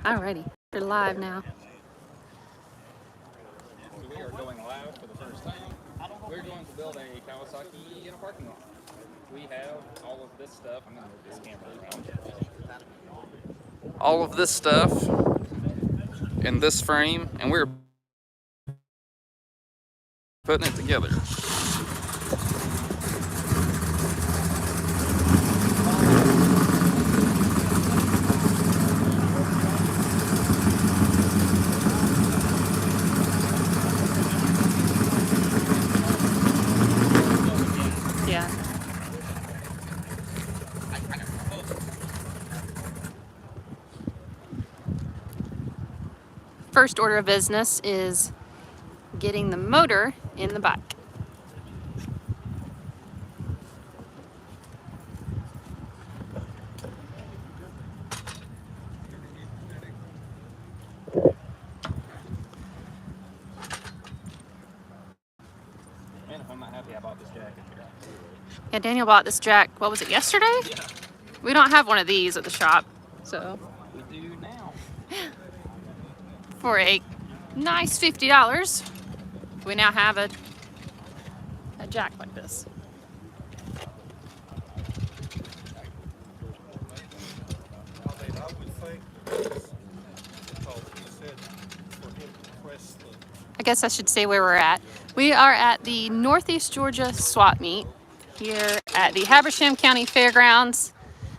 Alrighty, we're live now. We are going live for the first time. We're going to build a Kawasaki in a parking lot. We have all of this stuff. I'm going to move this camera around. All of this stuff in this frame, and we're putting it together. Yeah. First order of business is getting the motor in the bike. Man, if I'm not happy, I bought this jacket here. Yeah, Daniel bought this jack, what was it, yesterday? Yeah. We don't have one of these at the shop, so. We do now. For a nice $50, we now have a jack like this. I guess I should say where we're at. We are at the Northeast Georgia Swap Meet here at the Habersham County Fairgrounds.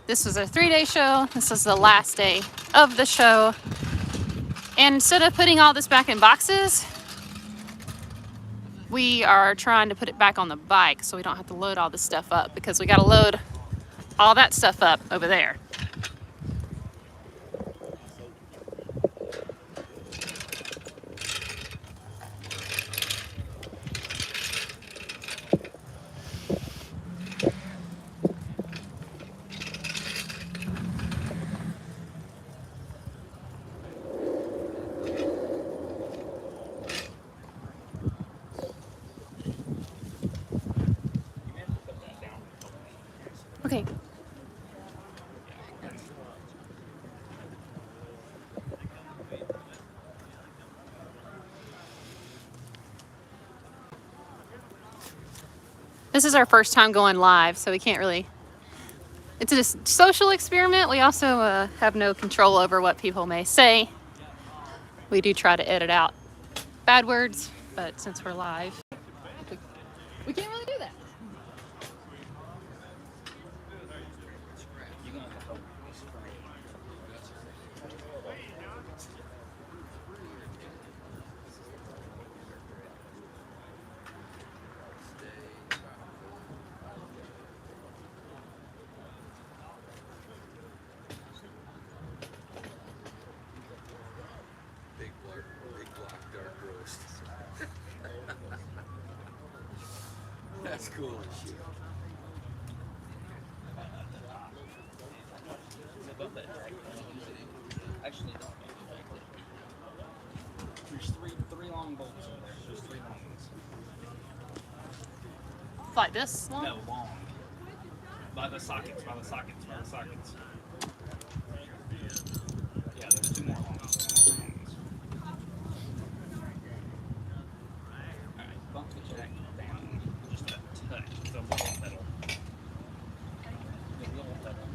This was a 3-day show. This is the last day of the show. And instead of putting all this back in boxes, we are trying to put it back on the bike so we don't have to load all this stuff up, because we got to load all that stuff up over there. Okay. This is our first time going live, so we can't really... It's a social experiment. We also have no control over what people may say. We do try to edit out bad words, but since we're live, we can't really do that. That's cool. Actually, don't. There's three long bolts in there. There's 3 long ones. Like this long? No, long. By the sockets. Yeah, there's 2 more long ones. Alright, bump the jack down just a touch. It's a little pedal. The little pedal.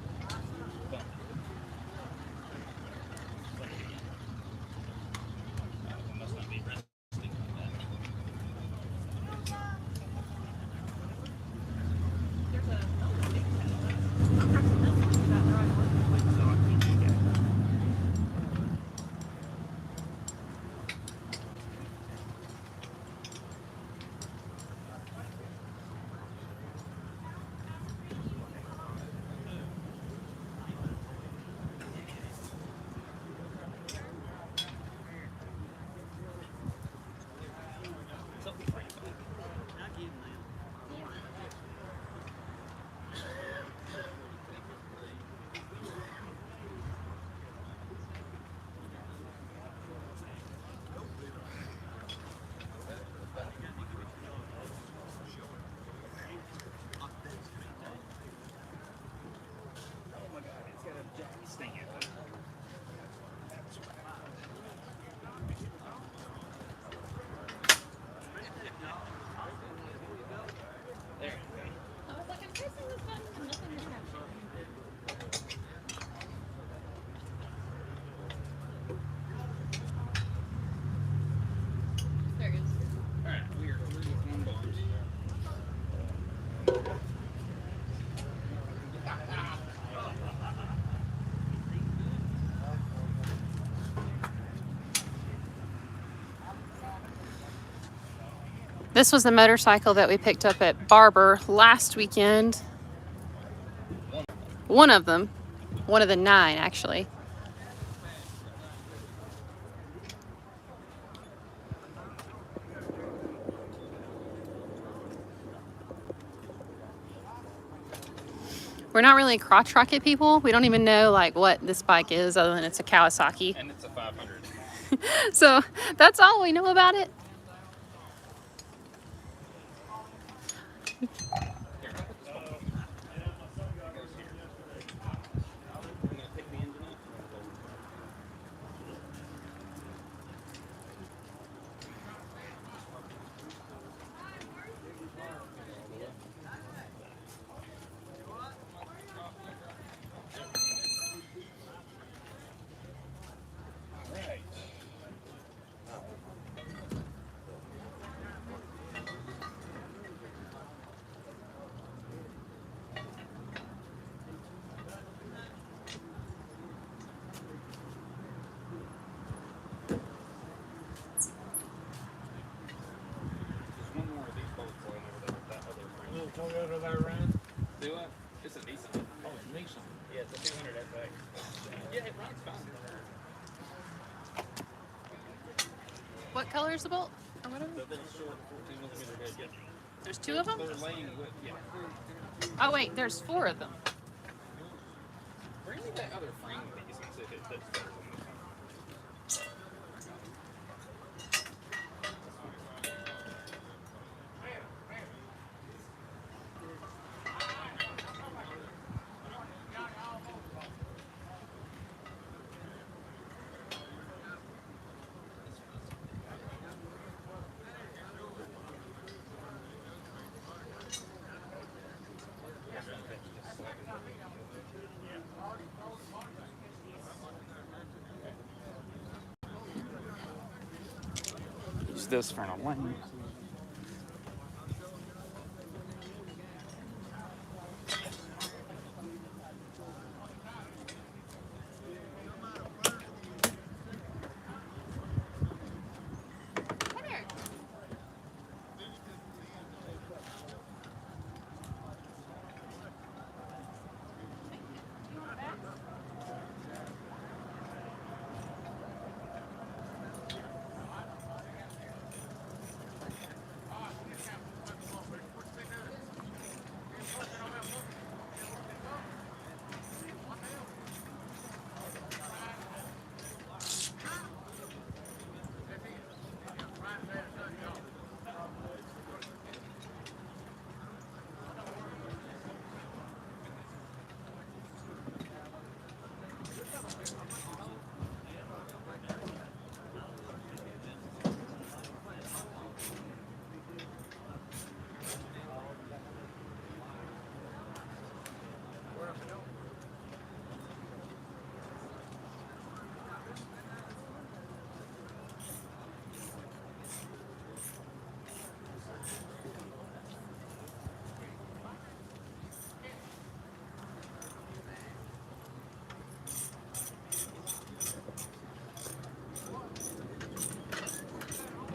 Bump. It must not be resting on that. This was the motorcycle that we picked up at Barber last weekend. One of them. One of the 9, actually. We're not really crotch rocket people. We don't even know like what this bike is other than it's a Kawasaki. And it's a 500. So that's all we know about it. Here, I'll put this one. It goes here. I'm gonna pick the engine up. Alright. There's one more of these bolts laying over there with that other frame. Little Toyota that ran. Do I? It's a Nissan. Oh, it's Nissan. Yeah, it's a 200 FX. Yeah, it runs fine. What color is the bolt? Or whatever? The short 14 millimeter head. Yeah. There's 2 of them? They're laying with, yeah. Oh wait, there's 4 of them. Bring me that other frame piece and see if it fits better than this one. Use this for an lane.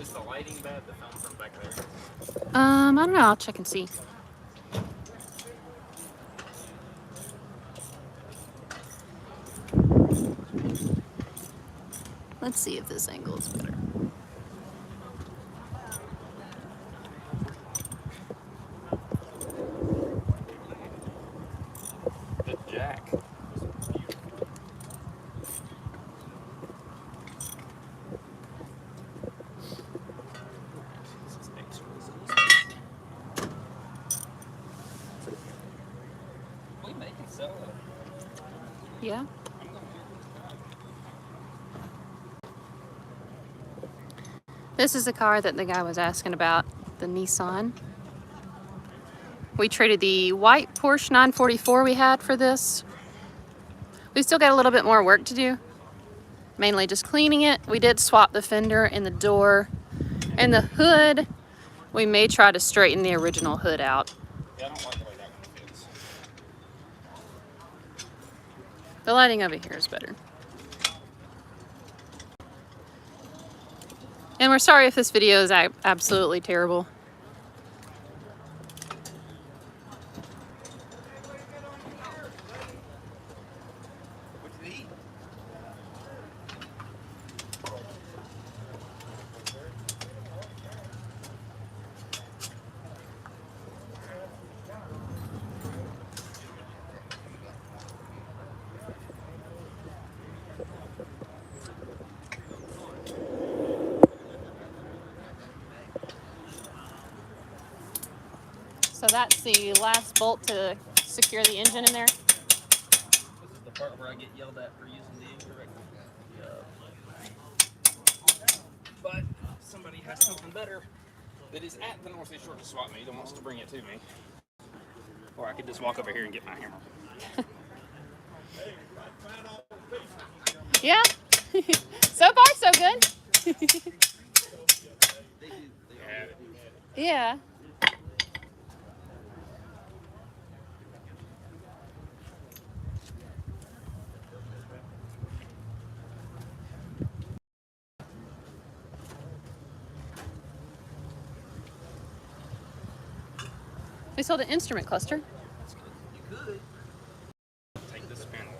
Is the lighting bad, the film from back there? I don't know. I'll check and see. Let's see if this angle is better. The jack. We make and sell it. Yeah. This is the car that the guy was asking about, the Nissan. We traded the white Porsche 944 we had for this. We've still got a little bit more work to do. Mainly just cleaning it. We did swap the fender and the door and the hood. We may try to straighten the original hood out. Yeah, I don't like the way that one fits. The lighting over here is better. And we're sorry if this video is absolutely terrible. So that's the last bolt to secure the engine in there. This is the part where I get yelled at for using the incorrect. But somebody has something better that is at the Northeast Georgia swap meet and wants to bring it to me. Or I could just walk over here and get my hammer. Yeah. So far, so good. Yeah. We sold an instrument cluster. You could. Take this pin off.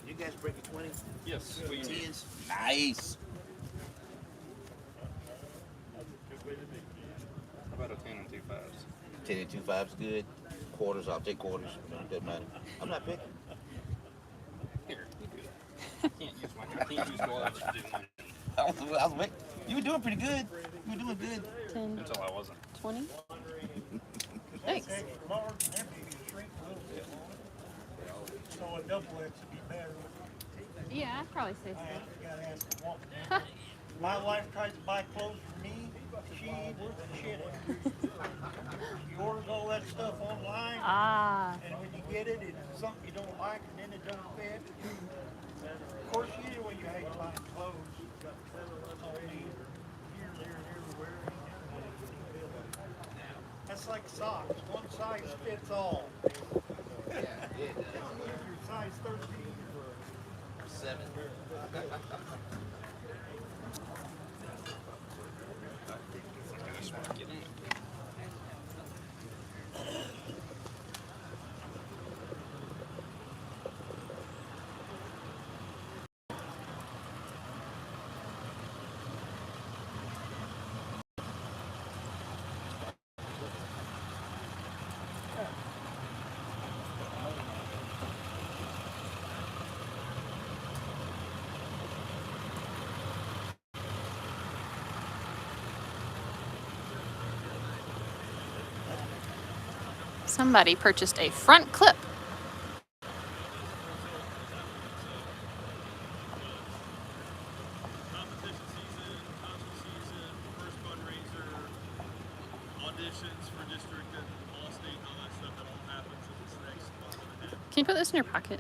You guys break a 20? Yes, we did. 10s? Nice. How about a 10 and 2 5s? 10 and 2 5's good. Quarters, I'll take quarters. It doesn't matter. I'm not picking. Here, you do it. I can't use gloves to do mine I was waiting. You were doing pretty good. You were doing good. 10, until I wasn't. 20. Thanks. So a double X would be better. Yeah, I'd probably say I so. gotta ask the woman. My wife tries to buy clothes for me. She ain't worth the shit. She orders all that stuff online, Ah. and when you get it, it's something you don't like, and then it don't fit. Of course, when you hate buying clothes, here, there, and everywhere. That's like socks. One size fits all. If you're size 13 or 7. Get in. Somebody purchased a front clip. Competition season, concert season, first fundraiser, auditions for district and all state and all that stuff that all happens in this next month and a half. Can you put this in your pocket?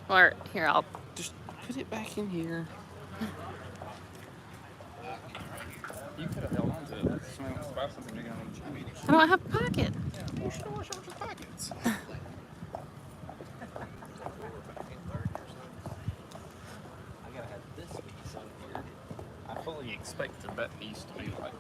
Or here, I'll. Just put it back in here. You could have held on to it. Like somebody wants to buy something, you're going to need change. I don't have a pocket. You should wash out your pockets. I gotta have this piece over here. I fully expected that piece to be like.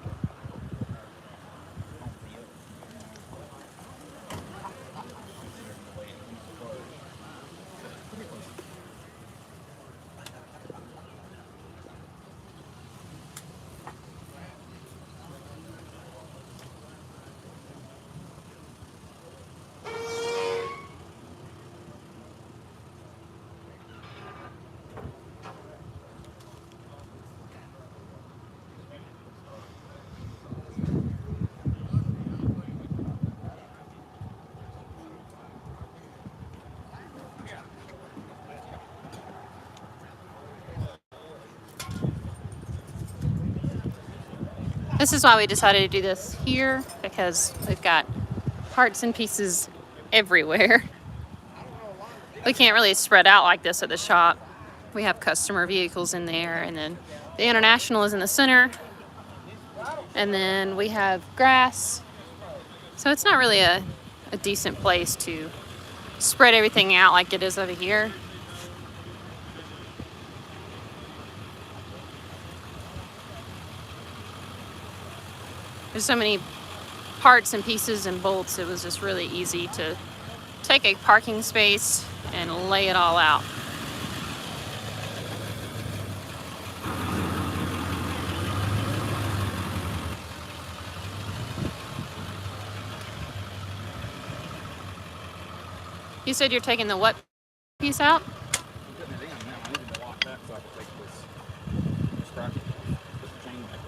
This is why we decided to do this here, because we've got parts and pieces everywhere. We can't really spread out like this at the shop. We have customer vehicles in there, and then the International is in the center, and then we have grass. So it's not really a decent place to spread everything out like it is over here. There's so many parts and pieces and bolts, it was just really easy to take a parking space and lay it all out. You said you're taking the what piece out? I'm putting it in now. I needed to lock that so I could take this sprocket off. Put the chain back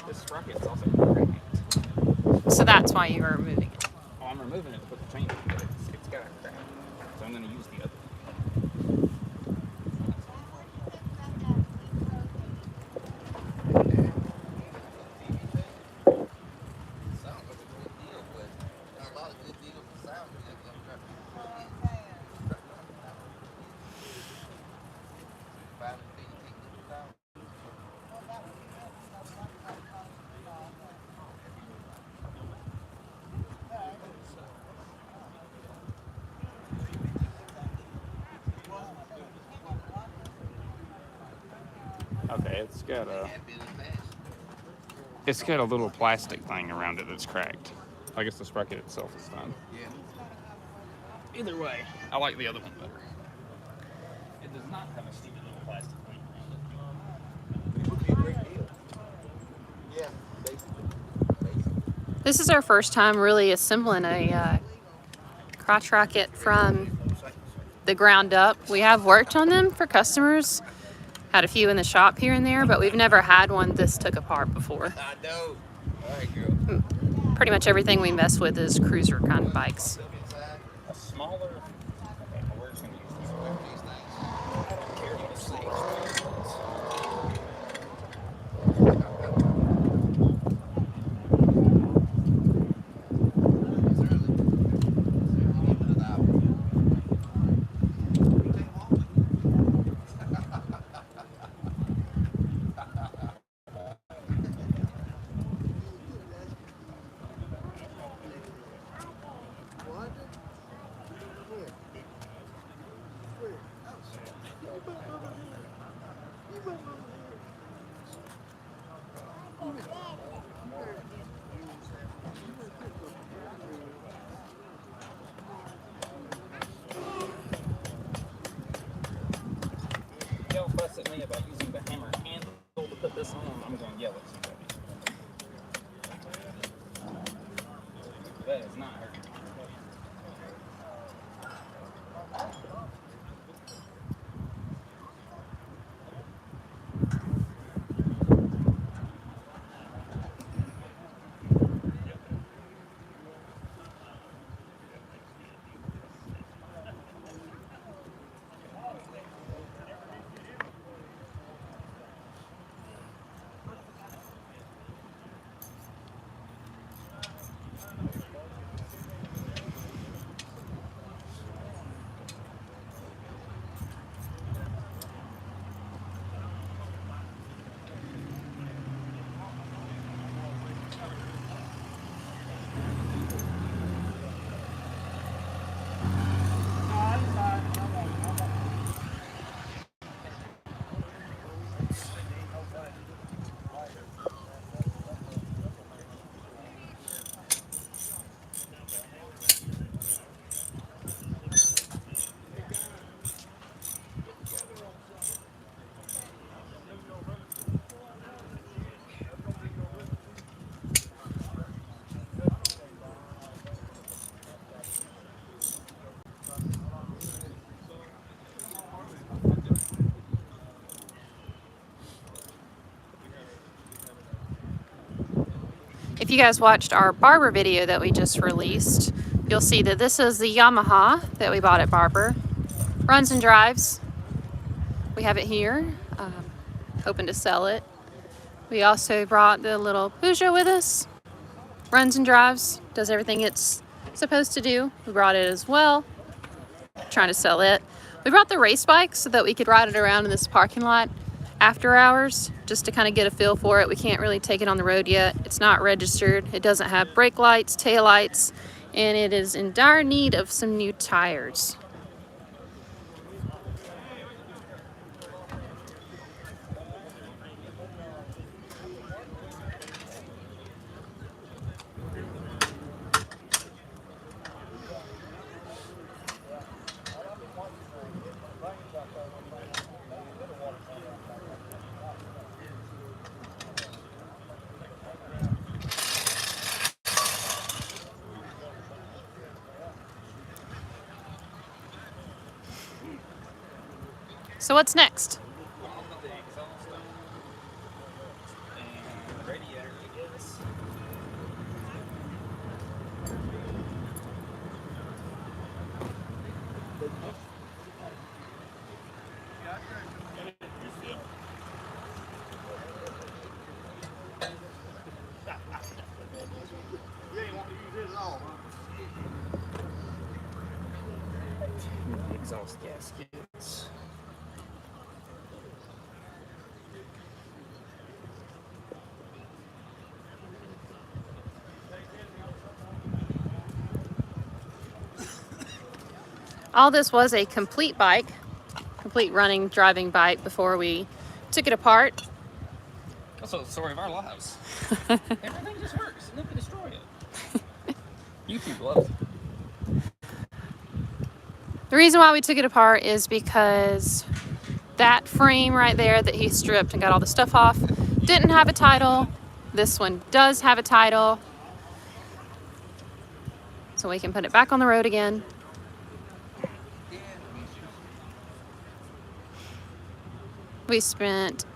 on. This sprocket's also cracked. So that's why you were removing it. Oh, I'm removing it to put the chain in, but it's got a crack. So I'm going to use the other one. Okay, it's got a little plastic thing around it that's cracked. I guess the sprocket itself is fine. Yeah. Either way, I like the other one better. It does not have a stupid little plastic thing around it. It would be a great deal. Yeah, basically. This is our first time really assembling a crotch rocket from the ground up. We have worked on them for customers, had a few in the shop here and there, but we've never had one this took apart before. I know. All right, girl. Pretty much everything we mess with is cruiser kind of bikes. A smaller. Okay, well, we're just going to use these things. I don't care to see. Y'all fuss at me about using the hammer handle to put this on, I'm going to yell at somebody. That is not hurting. If you guys watched our Barber video that we just released, you'll see that this is the Yamaha that we bought at Barber. Runs and drives. We have it here, hoping to sell it. We also brought the little Peugeot with us. Runs and drives, does everything it's supposed to do. We brought it as well, trying to sell it. We brought the race bike so that we could ride it around in this parking lot after hours, just to kind of get a feel for it. We can't really take it on the road yet. It's not registered. It doesn't have brake lights, tail lights, and it is in dire need of some new tires. So what's next? I'll put the exhaust on and the radiator, I guess. You ain't want to use it at all, huh? The exhaust gaskets. All this was a complete bike, complete running, driving bike before we took it apart. That's the story of our lives. Everything just works, and then we destroy it. YouTube loves it. The reason why we took it apart is because that frame right there that he stripped and got all the stuff off didn't have a title. This one does have a title. So we can put it back on the road again. We spent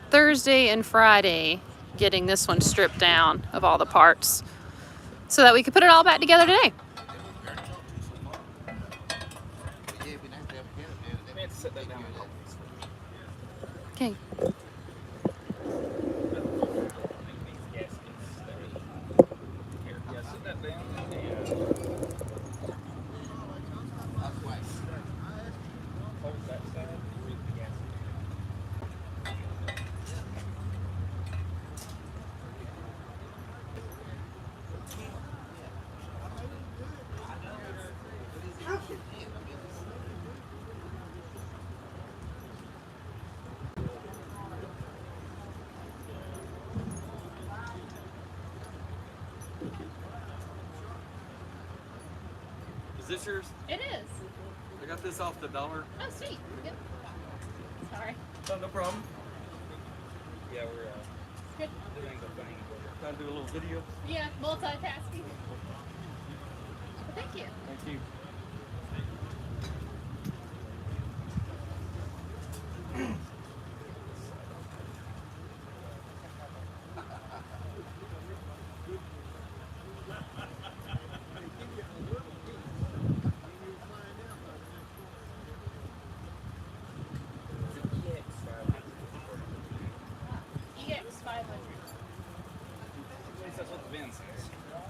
Thursday and Friday getting this one stripped down of all the parts so that we could put it all back together today. We have to set that down. Okay. Here, yeah, set that down. Hold that side. Read the gasket. Is this yours? It is. I got this off the dollar. Oh, sweet. Yep. Sorry. Oh, no problem. Yeah, we're Good. doing the thing. Trying to do a little video. Yeah, multitasking. Thank you. Thank you. EX 500. At least that's what the VIN says. Yeah.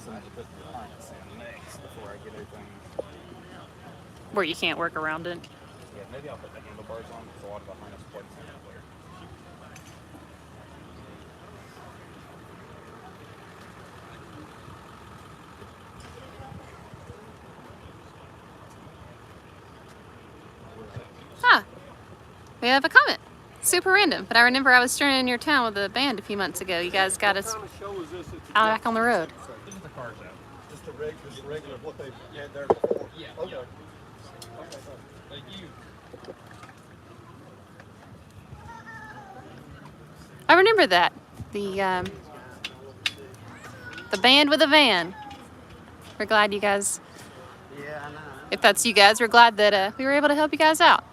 just need to put the harness in next before I get everything. Where you can't work around it. Yeah, maybe I'll put the handlebars on because a lot of the harness plugs in there. Huh. We have a comment. Super random, but I remember I was stranded in your town with a band a few months ago. You guys got us out back on the road. This is the car show. Just the regular, what they had there before? Yeah. Okay. Yeah. Okay. Thank you. I remember that. The band with a van. We're glad you guys, Yeah, I know. if that's you guys, we're glad that we were able to help you guys out.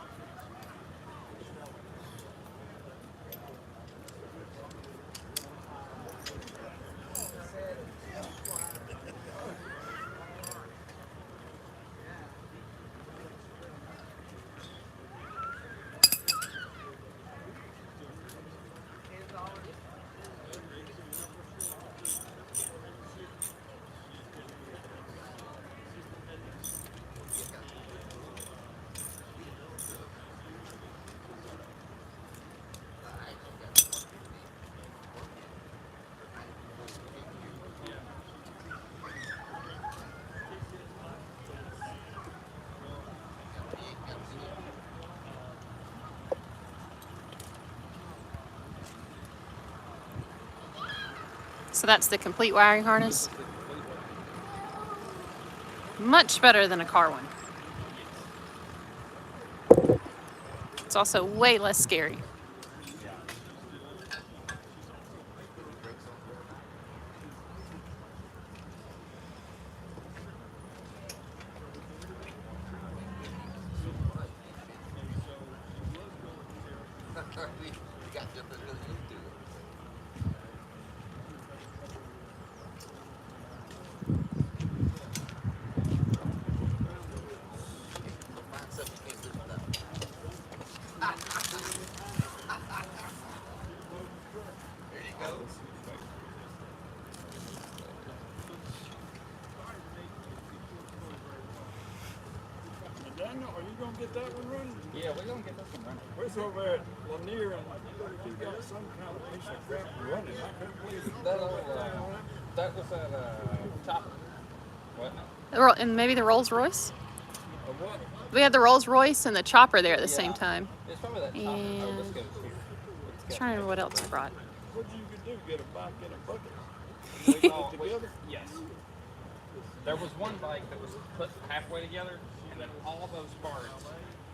So that's the complete wiring harness. Much better than a car one. It's also way less scary. We got different really into it. Find something you can't live without. There you go. Daniel, are you gonna get that one running? Yeah, we're gonna get this one running. Where's over at Lanier and you got some kind of piece of crap running? I couldn't believe it. That was at Chopper. What? And maybe the Rolls Royce. Of what? We had the Rolls Royce and the chopper there at the same Yeah. time. It's probably that Chopper. Oh, And this goes here. I was trying to remember what else we brought. What you could do? Get a bike in a bucket? Oh, wait, yes. There was one bike that was put halfway together, and then all those parts,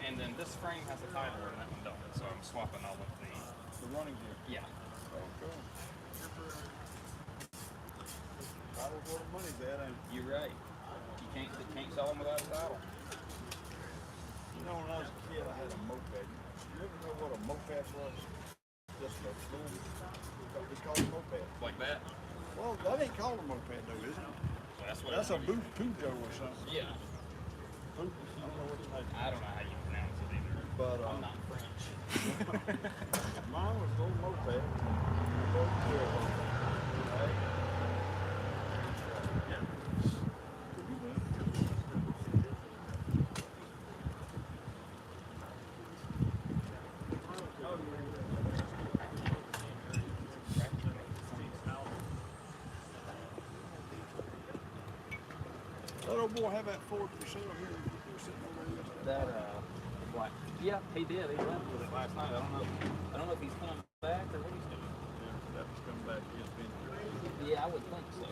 and then this frame has a tie board and that one don't. So I'm swapping all of the. The running gear. Yeah. Okay. Title's where the money's at, ain't it? You're right. You can't sell them without a title. You know, when I was a kid, I had a moped. You ever know what a moped was? Just a little, what we call a moped. Like that. Well, that ain't called a moped though, is it? That's what. That's a Pujo or something. Yeah. I don't know what the name. I don't know how you pronounce it either. But I'm not French. mine was a little moped. That old boy have that Ford for sale here. You're sitting over there. That black. Yeah, he did. He left with it last night. I don't know if he's coming back or what he's doing. Yeah, that was coming back. He's been Yeah, I would think so.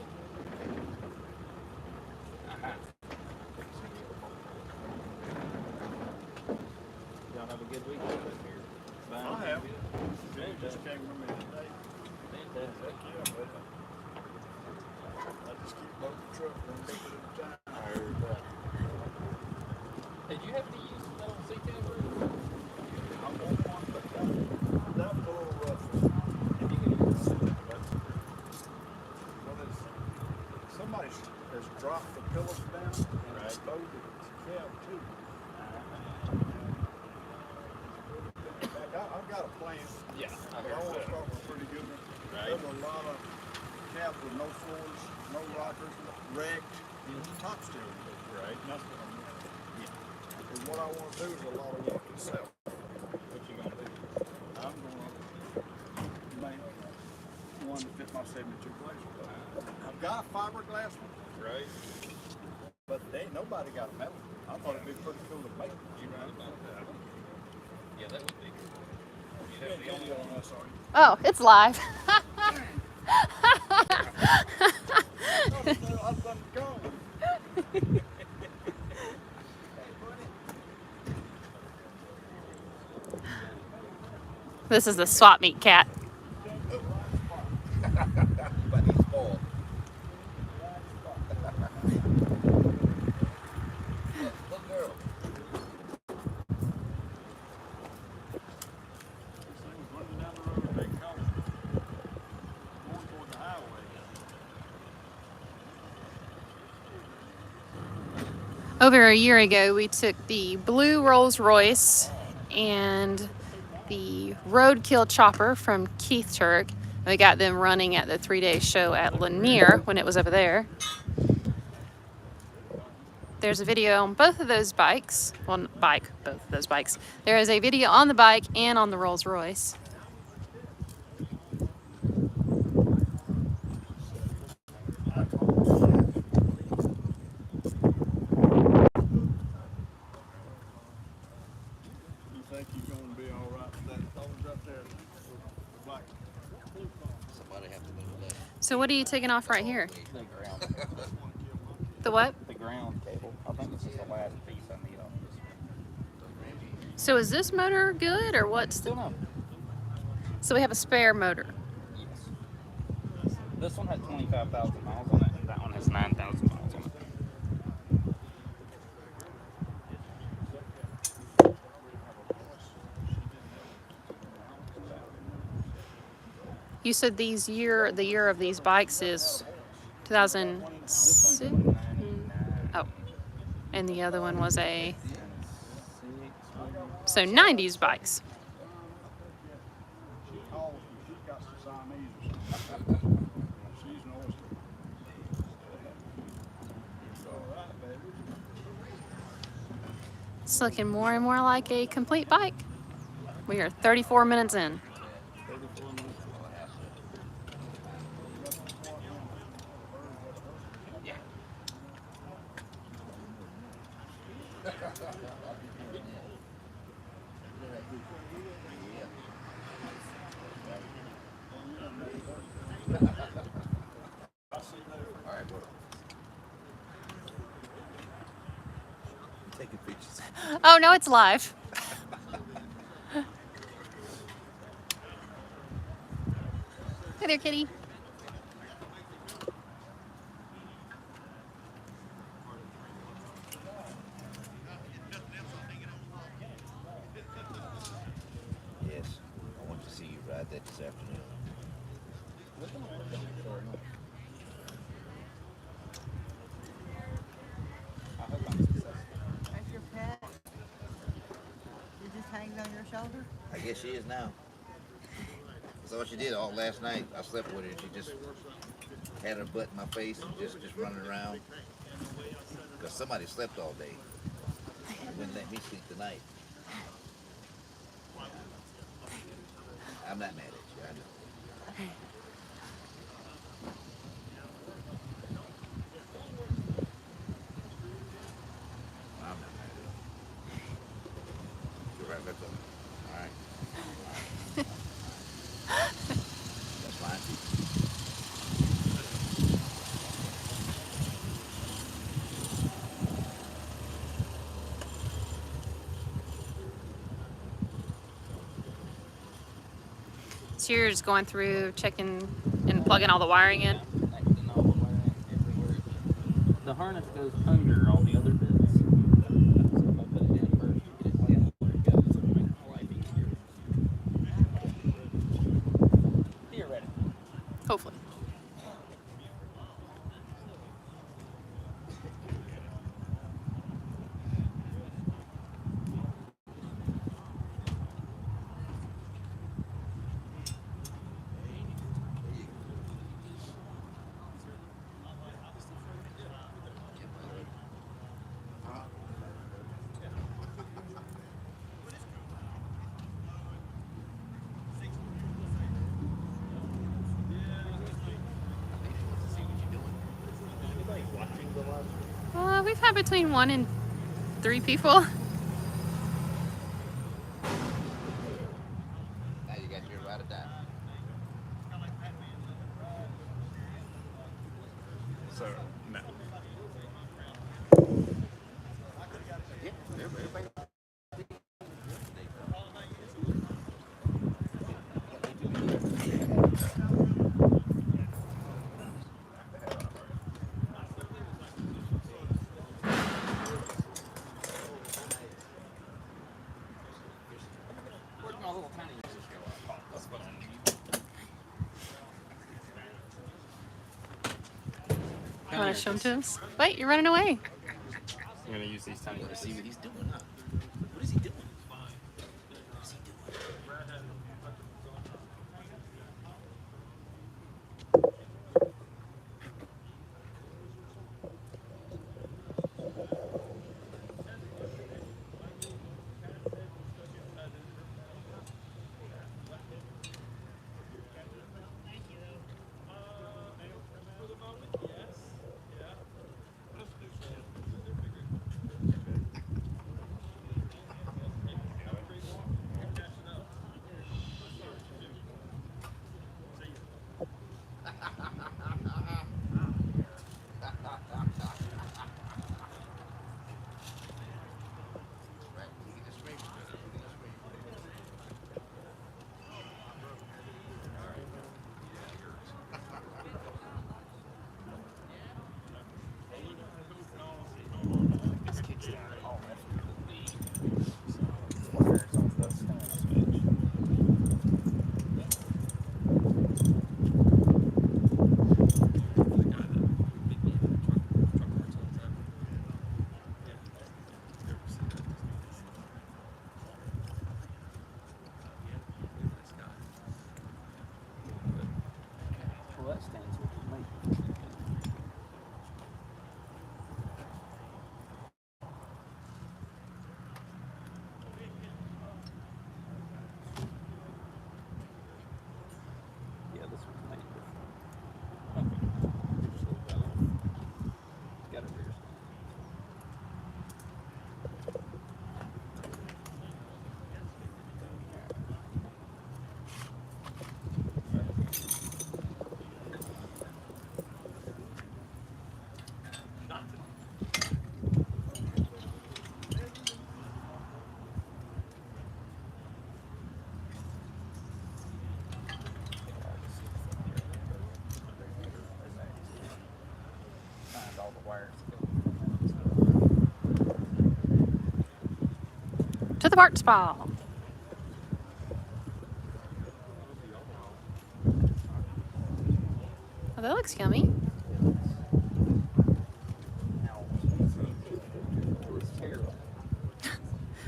Y'all have a good week here. I have. Jay just came with me today. Fantastic. Yeah, but I just keep loading the truck one bit at a time. I heard that. Did you have to use that on C10 roof? I want one, but that was a little rough. If you could use it. Well, somebody has dropped the pillows down and exposed the cab too. I've got a plan. Yeah, I I heard want to that. start cab with no floors, no rockers, wrecked, top steering. Right. That's what I'm looking for. Yeah. And what I want to do is a lot of work itself. What you gonna do? I'm going to make one to fit my 72 Blazer. I've got a fiberglass one, Right. but they ain't nobody got a metal. I thought it'd be pretty cool to make. You right about that. Yeah, that would be. You ain't the only one else, are you? Oh, it's live. I've done gone. This is the swap meet cat. But he's small. Good girl. Running down the road, big color. Going toward the highway. Over a year ago, we took the blue Rolls Royce and the Roadkill chopper from Keith Turk. We got them running at the 3-day show at Lanier when it was over there. There's a video on both of those bikes. Well, both of those bikes. There is a video on the bike and on the Rolls Royce. You think you're going to be all right with that those up there? Like, Somebody have to move that. So what are you taking off right here? The ground, The what? the ground cable. I think this is the last piece I need on this. So is this motor good or what's Still the... no. So we have a spare motor. Yes. This one had 25,000 miles on it, and that one has 9,000 miles on it. You said the year of these bikes is 2006? Oh. And the other one was a... So 90s bikes. she calls me, she's got some Siamese or something. She's an oyster. It's all right, baby. It's looking more and more like a complete bike. We are 34 minutes in. 34 minutes. Alright, bro. Taking pictures. Oh, no, it's live. Hey there, kitty. Yes. I want to see you ride that this afternoon. I hope I'm successful. That's your pet? She just hangs on your shoulder? I guess she is now. That's all she did all last night. I slept with her and she just had her butt in my face and just running around. Because somebody slept all day. Wouldn't let me sleep tonight. I'm not mad at you, I know. I'm not mad at you. You're right, let's go. Alright. That's fine. So you're just going through, checking and plugging all the wiring in? Connecting all the wiring everywhere. The harness goes under all the other bits. So if I put it in first, you get it down where it goes, it'll make my life easier. Theoretically. Hopefully. We've had between 1 and 3 people. Now you got your ride or die. So, no. Yeah, everybody. Where'd my little tiny users go? Oh, that's what I need. You want to show them to us? Wait, you're running away. I'm gonna use these tiny Want to see users. what he's doing, huh? What is he doing? What is he doing? Right, he can just scrape it. He can just scrape it. This kicks down all after the lead. So, where's all the switch? Well, that stands with me. Yeah, this one's made different. Got a rear stand. Find all the wires. To the parts ball. Oh, that looks yummy.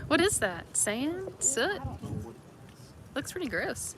What is that? Sand? Soot? Looks pretty gross.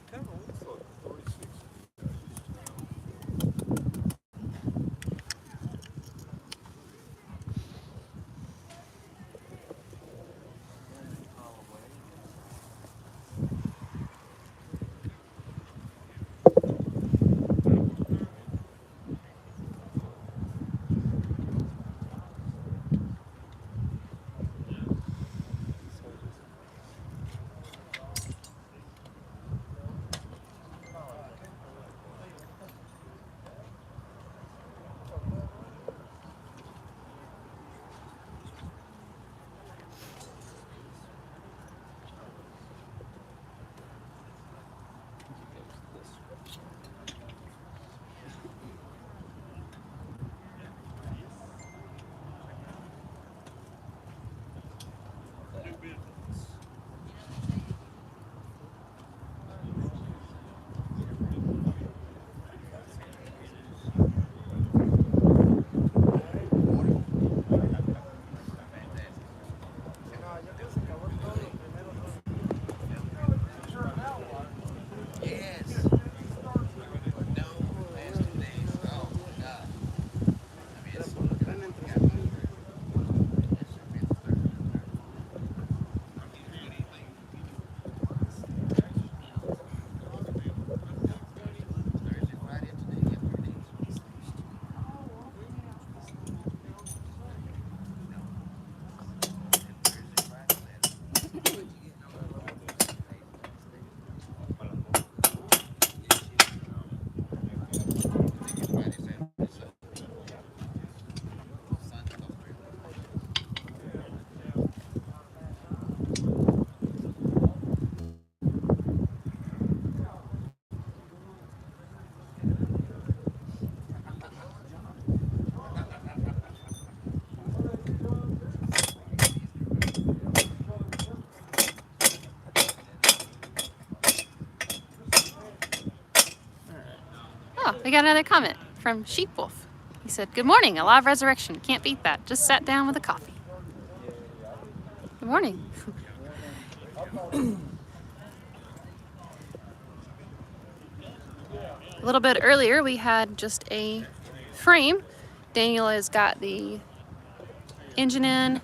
Oh, we got another comment from Sheep Wolf. He said, "Good morning, alive resurrection. Can't beat that. Just sat down with a coffee." Good morning. A little bit earlier, we had just a frame. Daniel has got the engine in,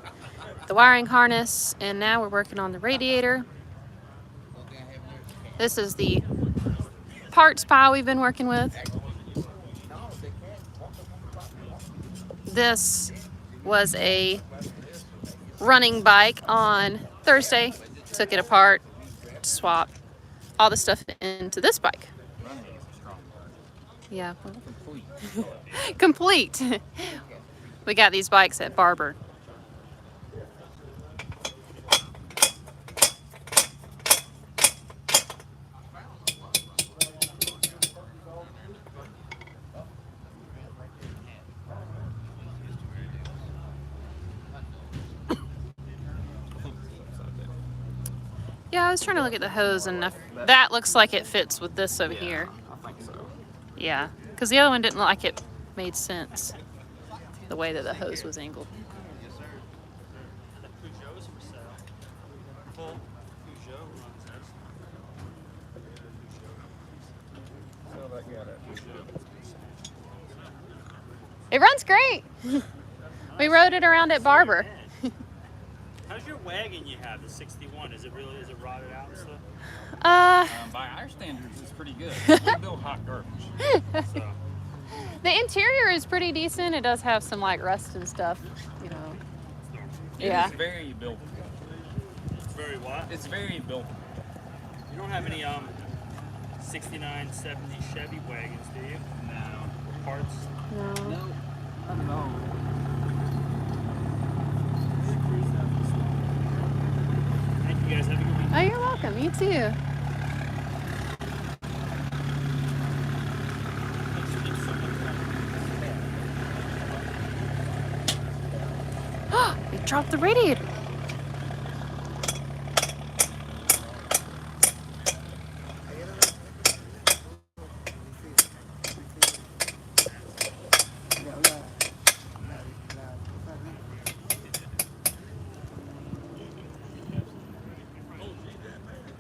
the wiring harness, and now we're working on the radiator. This is the parts pile we've been working with. This was a running bike on Thursday. Took it apart, swapped all the stuff into this bike. Yeah. Complete. We got these bikes at Barber. Yeah, I was trying to look at the hose, and that looks like it fits with this over here. I think so. Yeah, because the other one didn't look like it made sense, the way that the hose was angled. The Peugeot's for sale. Full Peugeot runs that. It runs great. We rode it around at Barber. How's your wagon you have, the 61? Is it rotted out and stuff? By our standards, it's pretty good. We build hot garbage. So, The interior is pretty decent. It does have some like rust and stuff, you know. Yeah. It's very buildable. it's very what? It's very buildable. You don't have any 69, 70 Chevy wagons, do you? No. Parts? No. No. I don't know. Thank you guys. Have a good week. Oh, you're welcome. You too. It dropped the radiator.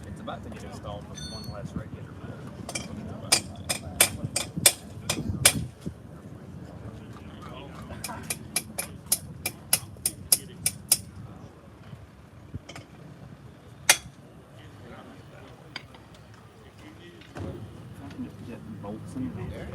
It's about to get installed with one less radiator. Get bolts in there.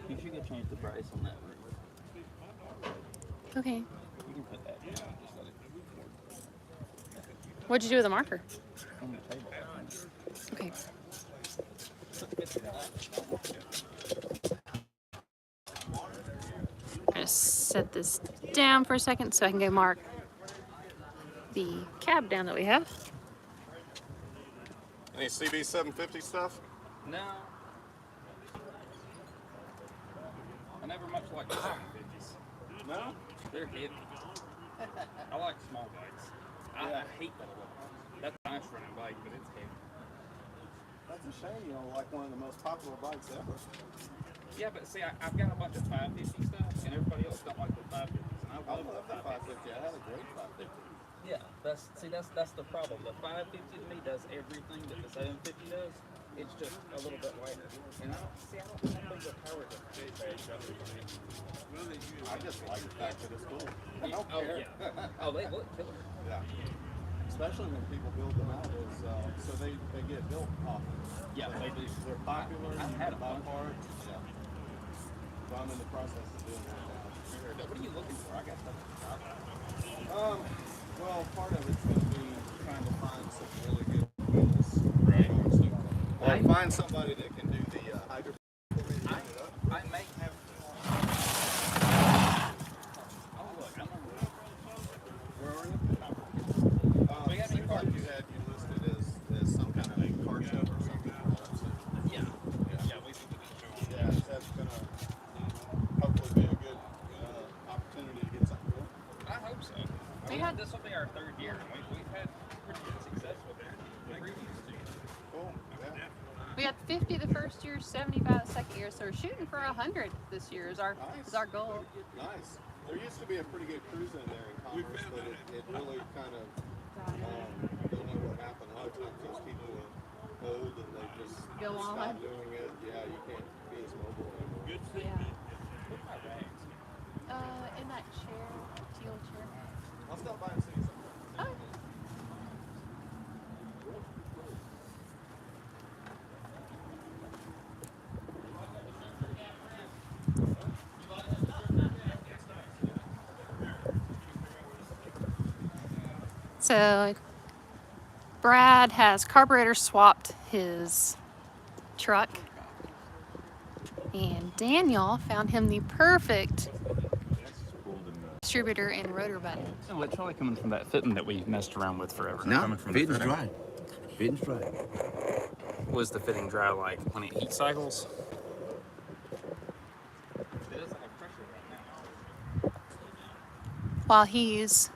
You should go change the price on that room. Okay. You can put that down. Just let it What'd you do with the marker? on the table. Okay. I'm gonna set this down for a second so I can go mark the cab down that we have. Any CB 750 stuff? No. I never much liked the 750s. No? They're heavy. I like small bikes. I hate that one. That's a nice running bike, but it's heavy. That's a shame, you know, like one of the most popular bikes ever. Yeah, but see, I've got a bunch of 550 stuff, and everybody else don't like the 550s, and I I love love the the 550. I had a great 550. Yeah, that's the problem. The 550 to me does everything that the 750 does. It's just a little bit lighter. And I don't think the power difference. I just like the fact that it's cool. I don't Oh care. yeah. Oh, they look killer. Yeah. Especially when people build them out as, so they get built often. Yeah, So they do. They're popular. I've you had can a buy bunch. parts. Yeah. So I'm in the process of doing that now. What are you looking for? I got stuff. Well, of it's going to be trying to find some really good wheels. Right. Or find somebody that can do the hydro. I may have. Oh look, I'm Where are you? We got Seems like you had you listed as some kind of car show or something. yeah. Yeah, we think Yeah, that's gonna hopefully be a good opportunity to get something going. I hope so. This will be our third year, and we've had pretty good success with it the previous two. Cool. Yeah. We got 50 the first year, 75 the second year, so we're shooting for 100 this year is our goal. Nice. There used to be a pretty good cruise in there in Commerce, but it really kind of don't know what happened. A lot of times those people are old and they just Go stop on. doing it. Yeah, you can't be as mobile anymore. Good. Yeah. In that chair, teal chair. I'll stop by and see you sometime. Oh. So Brad has carburetor swapped his truck, and Daniel found him the perfect distributor and rotor button. So it's probably coming from that fitting that we messed around with forever. No, Coming from fitting's the fitting. dry. Fitting's dry. Was the fitting dry like when it heat cycles? It doesn't have pressure right now. While he's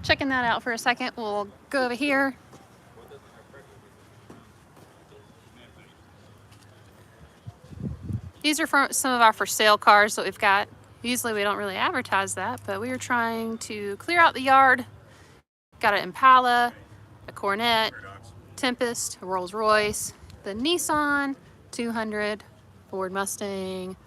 checking that out for a second, we'll go over here. These are from some of our for sale cars that we've got. Usually we don't really advertise that, but we were trying to clear out the yard. Got an Impala, a Corvette, Tempest, a Rolls Royce, the Nissan 200, Ford Mustang,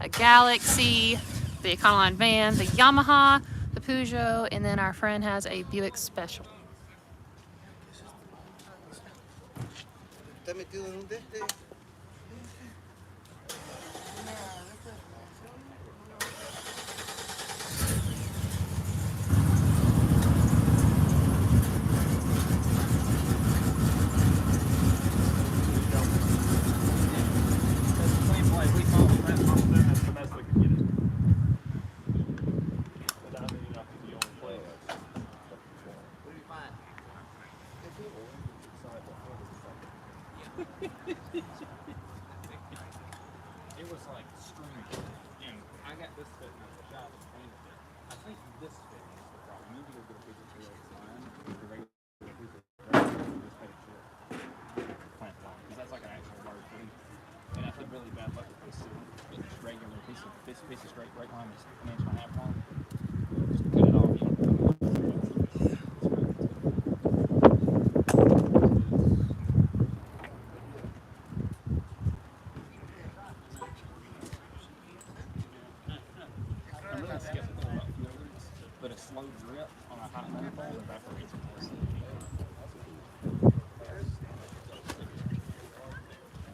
a Galaxy, the Econoline van, the Yamaha, the Peugeot, and then our friend has a Buick Special. That's the best we could get it. But I mean, you know, the only play. It was like string, and I got this fit in the shop and painted it. I think this fit is the problem. You need to go get a piece of steel line, the regular piece of just make it short. Plant line, because that's like an actual large fitting. And I had really bad luck with this too. But just regular piece of straight brake line is an inch and a half long. Just cut it off. You don't I'm really skeptical about fielders, but a slow drip on a hot manifold evaporates more.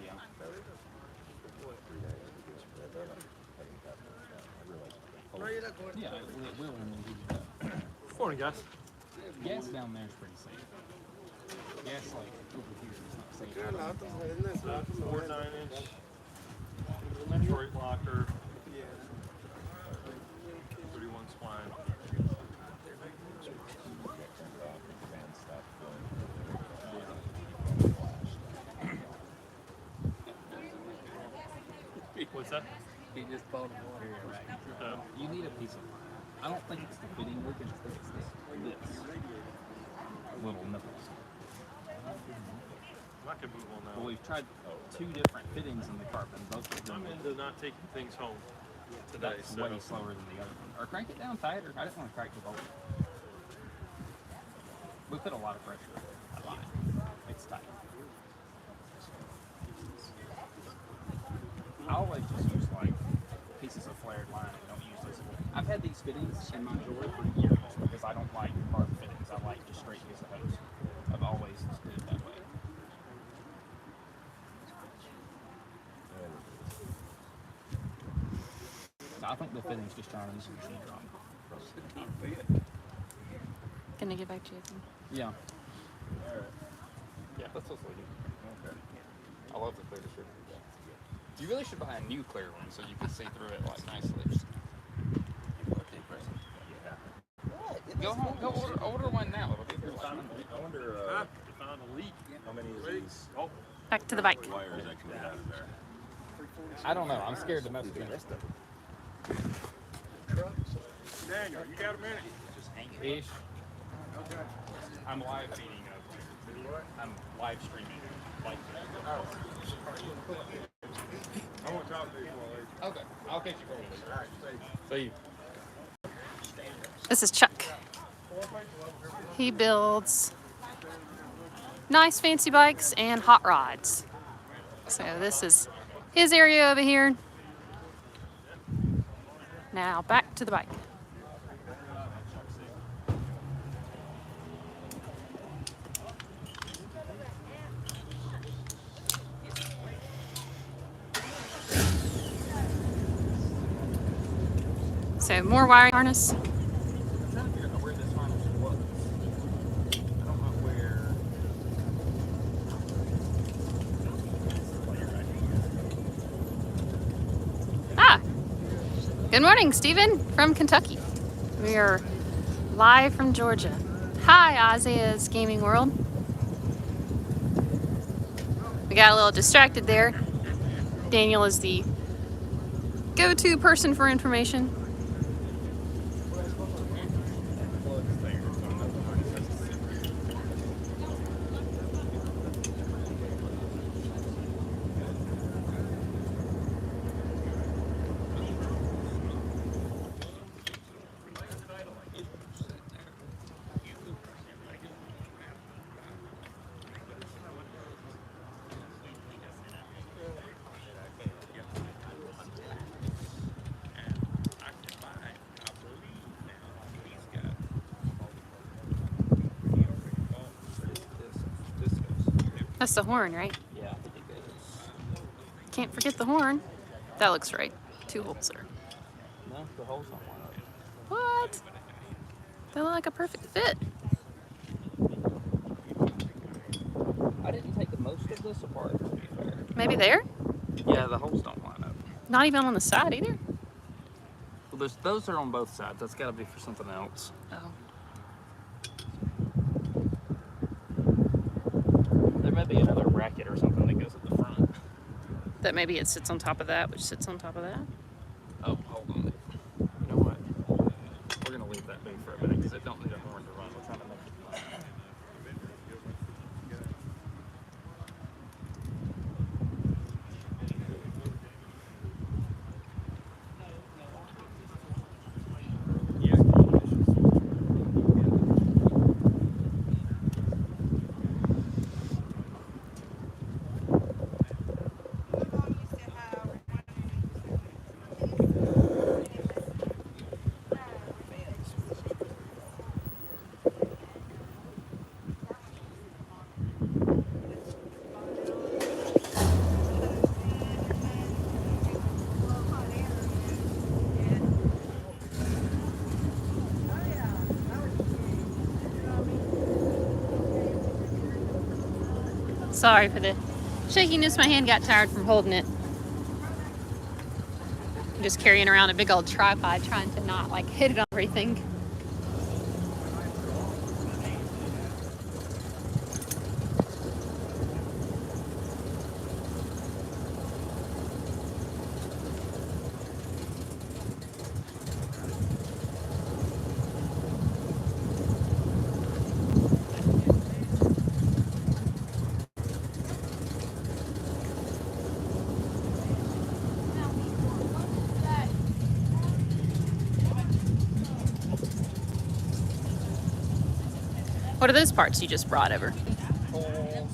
Yeah. Yeah, it will when we heat it up. Morning, guys. Gas down there is pretty safe. Gas like over here is not safe. 4 9-inch Detroit locker. 31 spline. What's that? He just bought a water rack. You need a piece of line. I don't think it's the fitting working, I think it's this little nipples. I could move on that. Well, we've tried 2 different fittings in the carpet, both of them. I'm into not taking things home today. That's So way slower than the other one. Or crank it down tighter. I didn't want to crank the bolt. We put a lot of pressure. A lot. It's tight. I always just use like pieces of flared line. I don't use this. I've had these fittings in my drawer for years because I don't like carb fittings. I like just straight piece of hose. I've always did it that way. So I think the fitting's just trying to use the machine wrong. gonna get back to you. Yeah. Yeah, that's what's leading. Okay. I love the clear shirt. You really should buy a new clear one so you can see through it like nicely. Go home, go order one now. It'll be here like Monday. I wonder found a leak. How many of these Back to the bike. wires that can get out of there? I don't know. I'm scared to mess with it. Daniel, you got a minute? Ish. I'm live feeding I'm live streaming. Like, I want to talk to you more later. okay, I'll catch you for later. See you. This is Chuck. He builds nice fancy bikes and hot rods. So this is his area over here. Now back to the bike. So more wiring harness. Ah, good morning, Stephen from Kentucky. We are live from Georgia. Hi, Isaiah's Gaming World. We got a little distracted there. Daniel is the go-to person for information. That's the horn, right? Yeah, I think it is. Can't forget the horn. That looks right. 2 holes there. No, the holes don't line up. What? They look like a perfect fit. I didn't take most of this apart, to be fair. Maybe there? Yeah, the holes don't line up. Not even on the side either? Well, those are on both sides. That's got to be for something else. Oh. There may be another bracket or something that goes at the front. That maybe it sits on top of that, which sits on top of that. Oh, hold on. You know what? We're going to leave that be for a minute because it don't need a horn to run. We're trying to make it fun. Sorry for the shakiness. My hand got tired from holding it. I'm just carrying around a big old tripod trying to not like hit it on everything. What are those parts you just brought over? Holes and...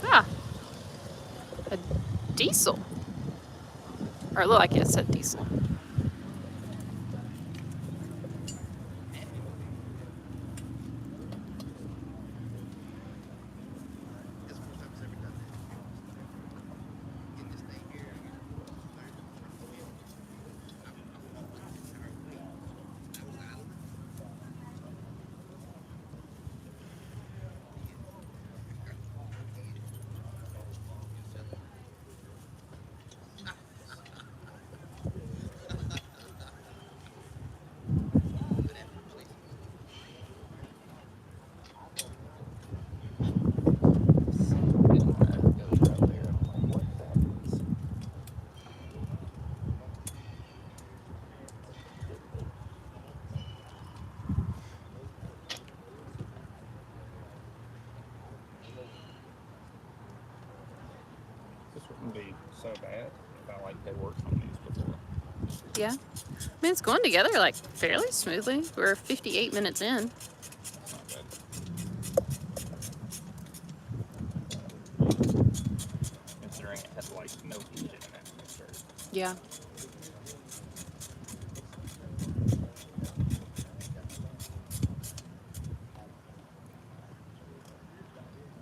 Ah, a diesel. Or look, I guess it said diesel. shouldn't be so bad. If I like they worked on these before. Yeah. I mean, it's going together like fairly smoothly. We're 58 minutes in. It's not bad. Considering it had like no heat in it when it started. Yeah.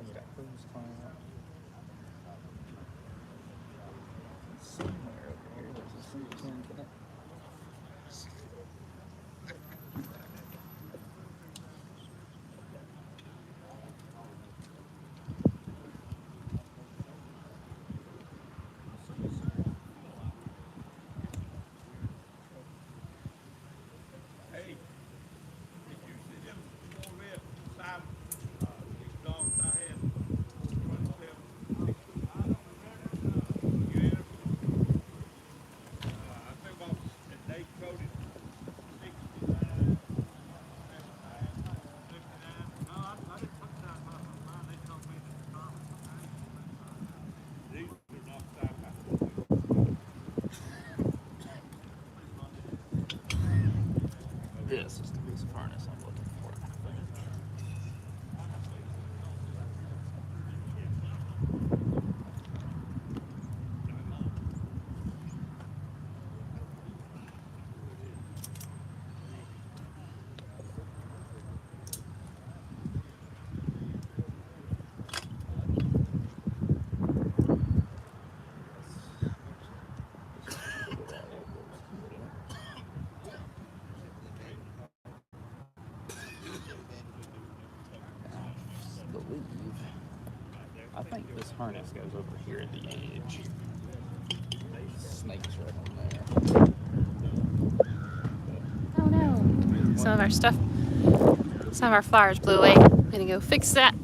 It's got cruise climb. Somewhere over here there's a superintendent. Hey, did you see them Corvette side dogs I had? 27. You in them? I think about that they quoted 69, 59. No, I didn't put that on mine. They told me that the car was these are not side by This is the piece of harness I'm looking for. I think this harness goes over here at the edge. Snakes right on there. Oh no. Some of our stuff, some of our flowers blew away. I'm gonna go fix that.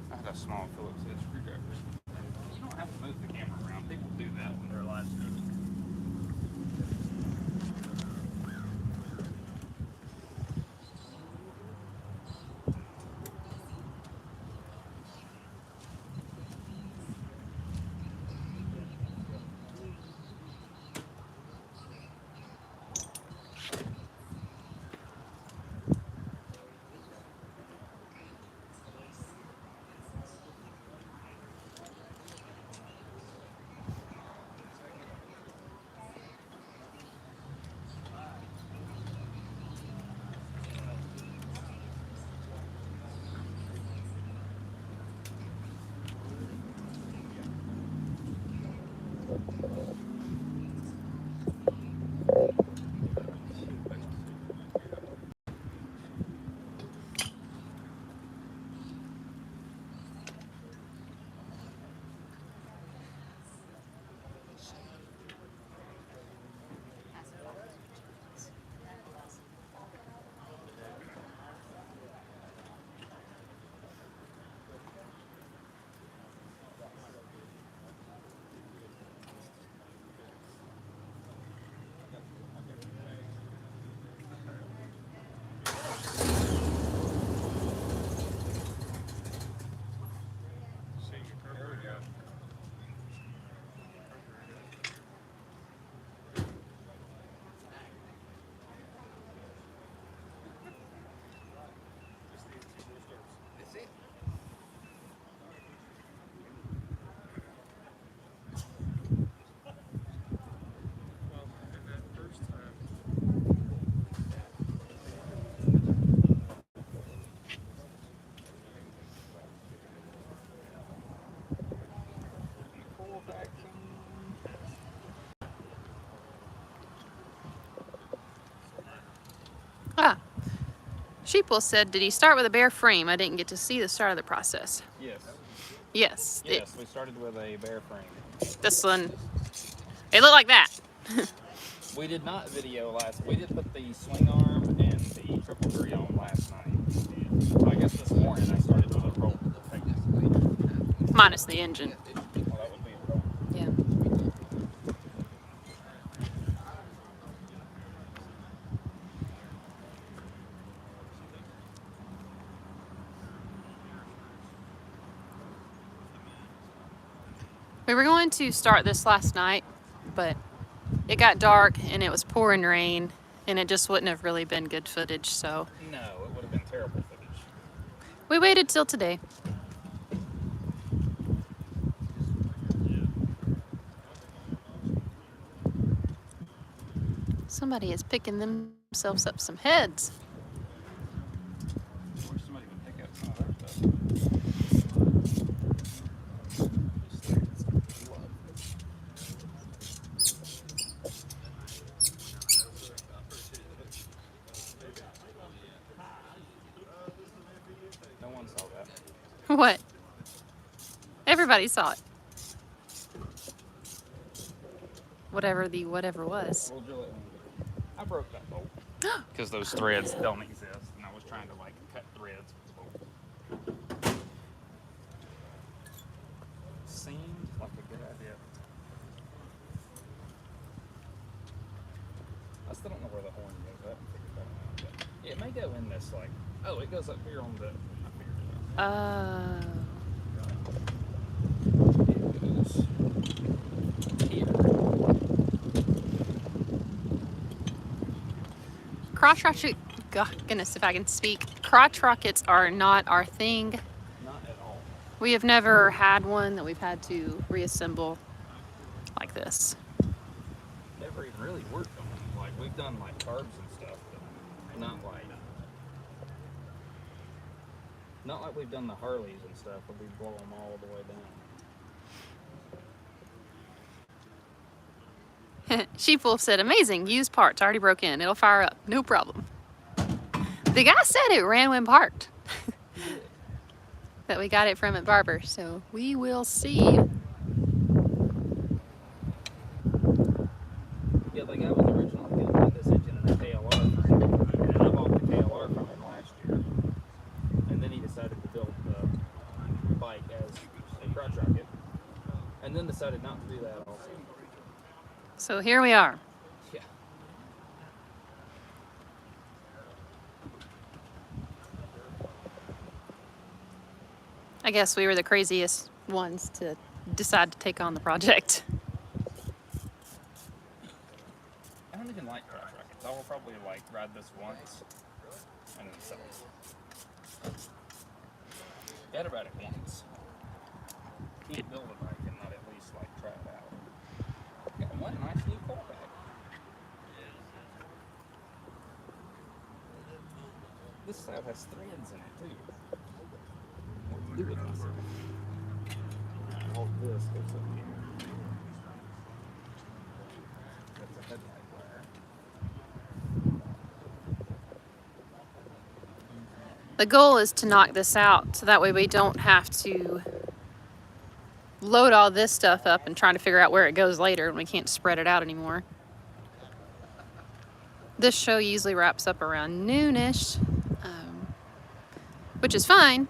I had a small Phillips head screwdriver. You don't have to move the camera around. People do that when they're live streaming. Ah, Sheeple said, did he start with a bare frame? I didn't get to see the start of the process. Yes. Yes. Yes, we started with a bare frame. This one, it looked like that. We did not video last. We did put the swing arm and the triple tree on last night. So I guess this morning I started with a roll. Minus the engine. Well, that would be a roll. Yeah. We were going to start this last night, but it got dark and it was pouring rain and it just wouldn't have really been good footage, so No, it would have been terrible footage. we waited till today. Somebody is picking themselves up some heads. I wish somebody would pick up some of that stuff. No one saw that. What? Everybody saw it. Whatever the whatever was. We'll drill it when we get it. I broke that bolt because those threads don't exist, and I was trying to like cut threads with the bolt. Seemed like a good idea. I still don't know where the horn goes. I haven't figured that out. But it may go in this like. Oh, it goes up here on the. I figured it out. It goes here. Crotch rocket, goodness if I can speak. Crotch rockets are not our thing. Not at all. We have never had one that we've had to reassemble like this. Never even really worked on them. Like we've done like carbs and stuff, but not like we've done the Harleys and stuff where we blow them all the way down. Sheepwolf said, amazing, used parts, already broke in. It'll fire up, no problem. The guy said it ran when parked. That we got it from at Barber, so we will see. Yeah, the guy was originally going to put this engine in a KLR frame, and I bought the KLR from him last year. And then he decided to build the bike as a crotch rocket, and then decided not to do that also. So here we are. Yeah. I guess we were the craziest ones to decide to take on the project. I don't even like crotch rockets. I will probably like ride this once and then sell it. Gotta ride it once. Can't build a bike and not at least like try it out. Got one nice new callback. This side has threads in it too. What do you do with this? All this goes up here. That's a headlight wire. The goal is to knock this out so that way we don't have to load all this stuff up and try to figure out where it goes later and we can't spread it out anymore. This show usually wraps up around noonish, which is fine,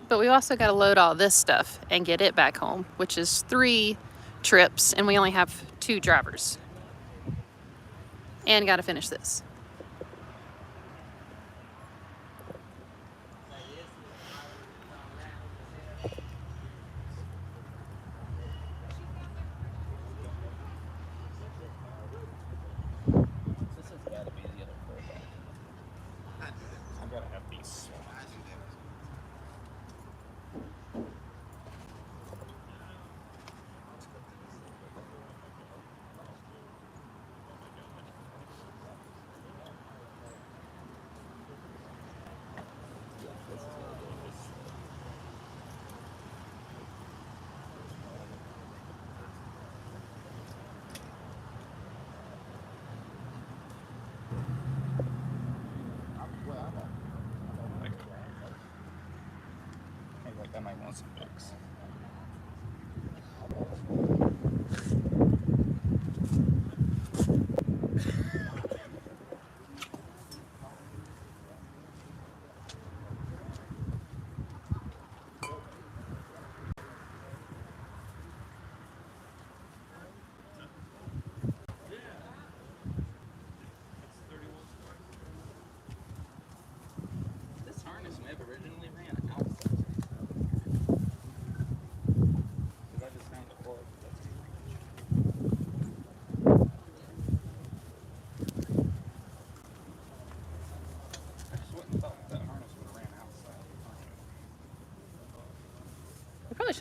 but we also got to load all this stuff and get it back home, which is 3 trips and we only have 2 drivers. And got to finish this. This has got to be the other full bike. I've got to have these swapped.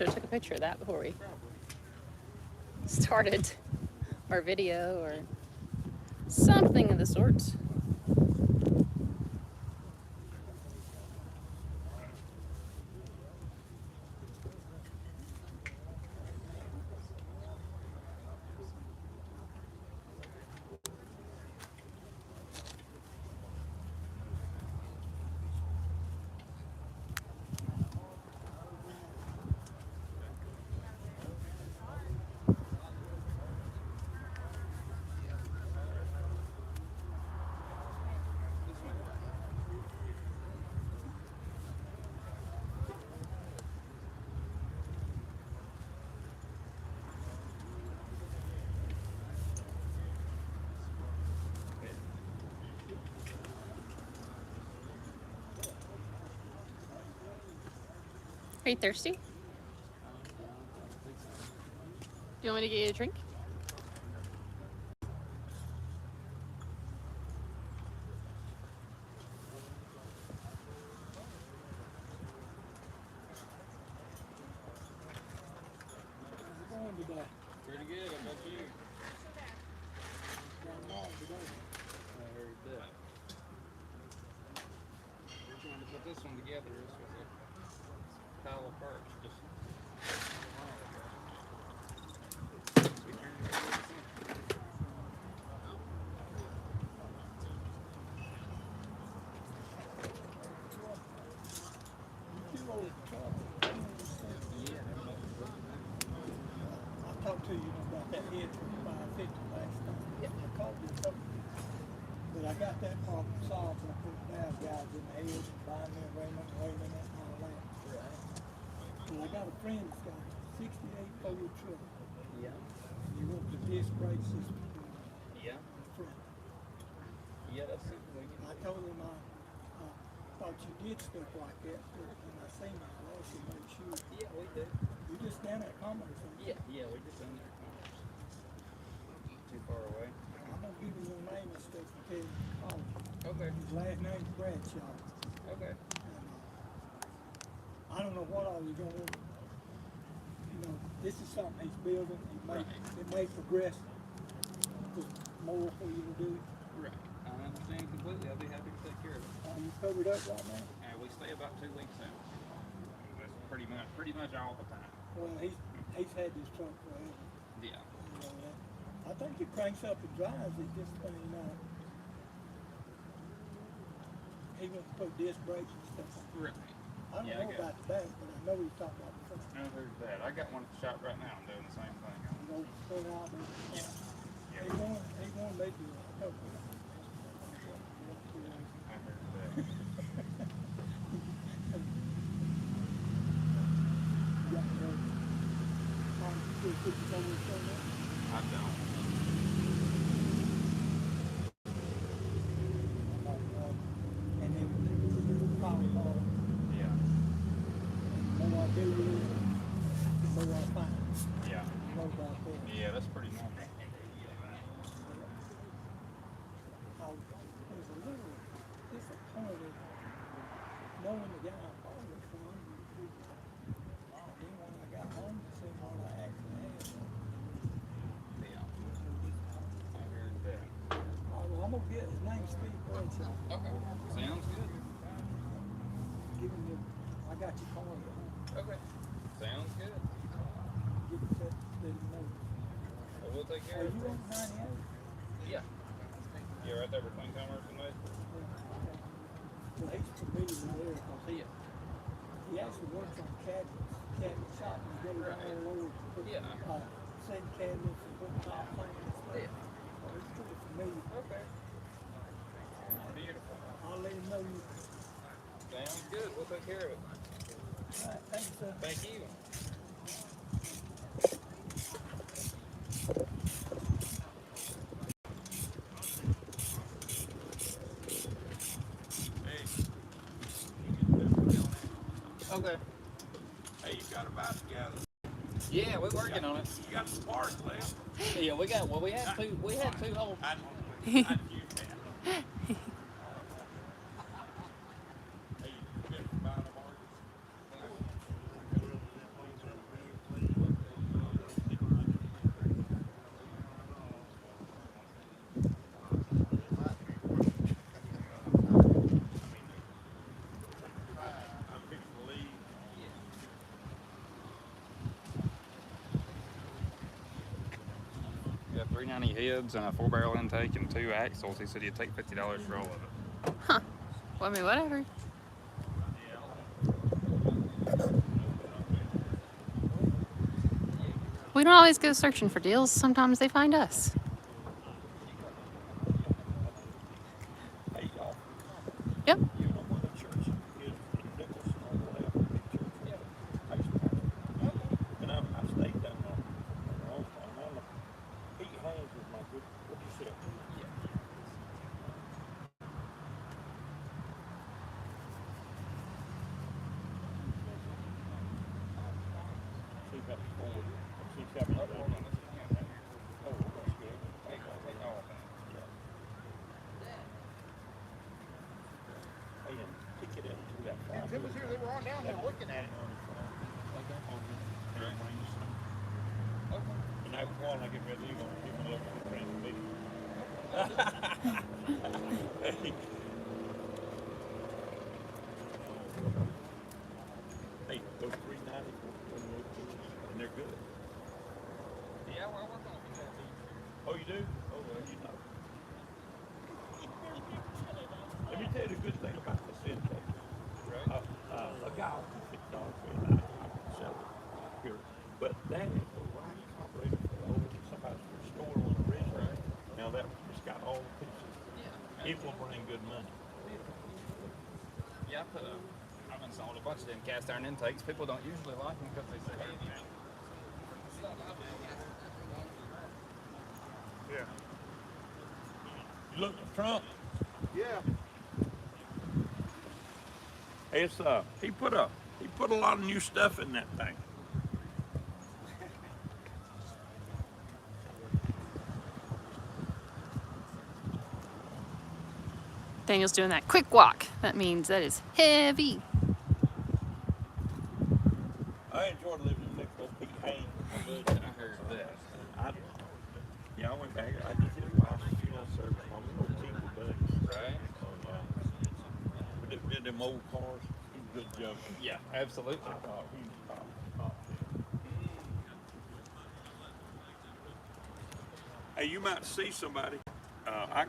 should have took a picture of that before we started our video or something of the sorts. Are you thirsty? Do you want me to get you a drink? Pretty good. How about you? I heard that. We're trying to put this one together. This was a pile of parts. Just I talked to you about that head for 550 last time. I called you something. But I got that problem solved. I put bad guys in the head and buying me Raymond and all that. But I got a friend that's got a 68 Ford truck. yeah. He wants the disc brake system Yeah. front. Yeah, that's something we can. I told him I thought you did stuff like that, but when I seen it, I asked him to make sure. Yeah, we do. You just down at Commerce. Yeah, we just in there. Not too far away. I'm gonna give you your name and stuff and tell you to call him. Okay. His last name's Bradshaw. Okay. And, I don't know what all you're gonna, you know, this is something he's building. It may progress. There's more for you to do. Right. I understand completely. I'll be happy to take care of it. Are you covered up right now? And we stay about 2 weeks out. That's pretty much all the time. Well, he's had this truck forever. Yeah. You know that. I think it cranks up and drives it just when he wants to put disc brakes and stuff on. Right. I don't know about the back, but I know he's talking about the front. No, there's that. I got one at the shop right now. I'm doing the same thing. You know, front out there. Yeah. He won't make you a couple. I heard that. I don't. And then probably more. Yeah. The more I do it, the more I find. Yeah. More about that. Yeah, that's pretty normal. There's a little disappointed knowing the guy I bought it from. And then when I got home, to see what I actually had. Yeah. I heard that. Well, I'm gonna get his name, Steve Bradshaw. Okay. Sounds good. Give him the, I got your card at home. Okay. Sounds good. Give him that, let him know. Well, we'll take care Are of you it. on 98? Yeah. Yeah, right there between Commerce and West. Well, he's familiar with there because he actually works on cabinet shop and goes all over to put set cabinets and put top things and stuff. Yeah. So he's pretty familiar. Okay. Beautiful. I'll let him know you. Sounds good. We'll take care of it. All right, thanks, sir. Thank you. Okay. Hey, you got about together. Yeah, we're working on it. You got some parts left. Yeah, we had two holes. I'd use that. Hey, you been buying the parts? 20 heads and a 4-barrel intake and 2 axles. He said he'd take $50 for all of it. Huh. Well, I mean, whatever. We don't always go searching for deals. Sometimes they find us. Yep. Tim was here, they were on down there looking at it. And I one, I get ready to go and give him a look at the transmission. Hey, those 390, and they're good. Yeah, we're working on that. Oh, you do? Oh, well, you know. Let me tell you the good thing about this intake. A guy will $50 for it, I sell it here. But that is the right carburetor for the old, somebody's restored on the ridge. Right. Now that it's got all the pieces. Yeah. It will bring good money. Yeah, I've installed a bunch of them cast iron intakes. People don't usually like them because they say, hey, Yeah. You look at the trunk? Yeah. It's he put a lot of new stuff in that thing. Daniel's doing that quick walk. That means that is heavy. I enjoyed living in next door Pete Haynes. I heard that. I went back. I did his wife's funeral service. I was no team with buddies. Right? We did them old cars. He was a good joke. Yeah, absolutely. Hey, you might see somebody. I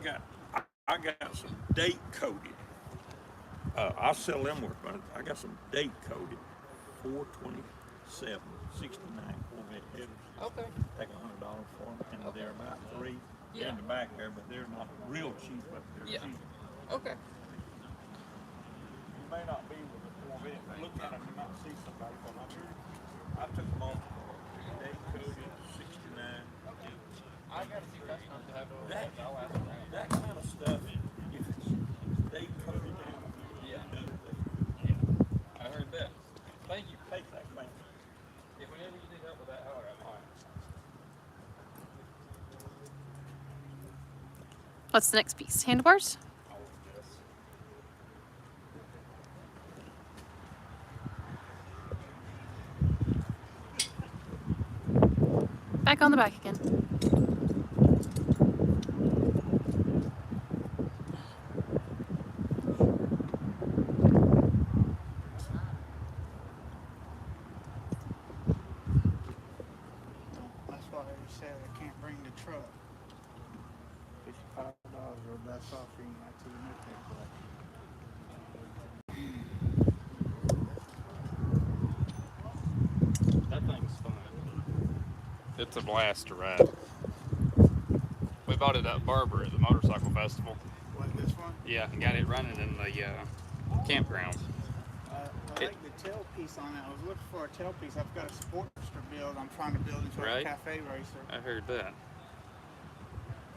got some date coded. I'll sell them worth, but I got some date coded 427 69 Corvette headers. Okay. Take $100 for them, and Okay. they're about 3 Yeah. in the back there, but they're not real cheap, but they're Yeah. cheap. Okay. You may not be with a Corvette, but look at them, you might see somebody. I took them off. Date coded 69. I got a few customers that have That, I'll ask around. that kind of stuff, if it's date coded down, Yeah. yeah. I heard that. Thank you. Take that, man. If whenever you need help with that, holler at me. What's the next piece? Handlebars? Back on the back again. That's why they said I can't bring the truck. $55 or that's off for you, not to the new That thing's fun. It's a blast to ride. We bought it at Barber at the motorcycle festival. What, this one? Yeah, and got it running in the campground. I like the tailpiece on it. I was looking for a tailpiece. I've got a Sportster build I'm trying to build into Right. a cafe racer. I heard that.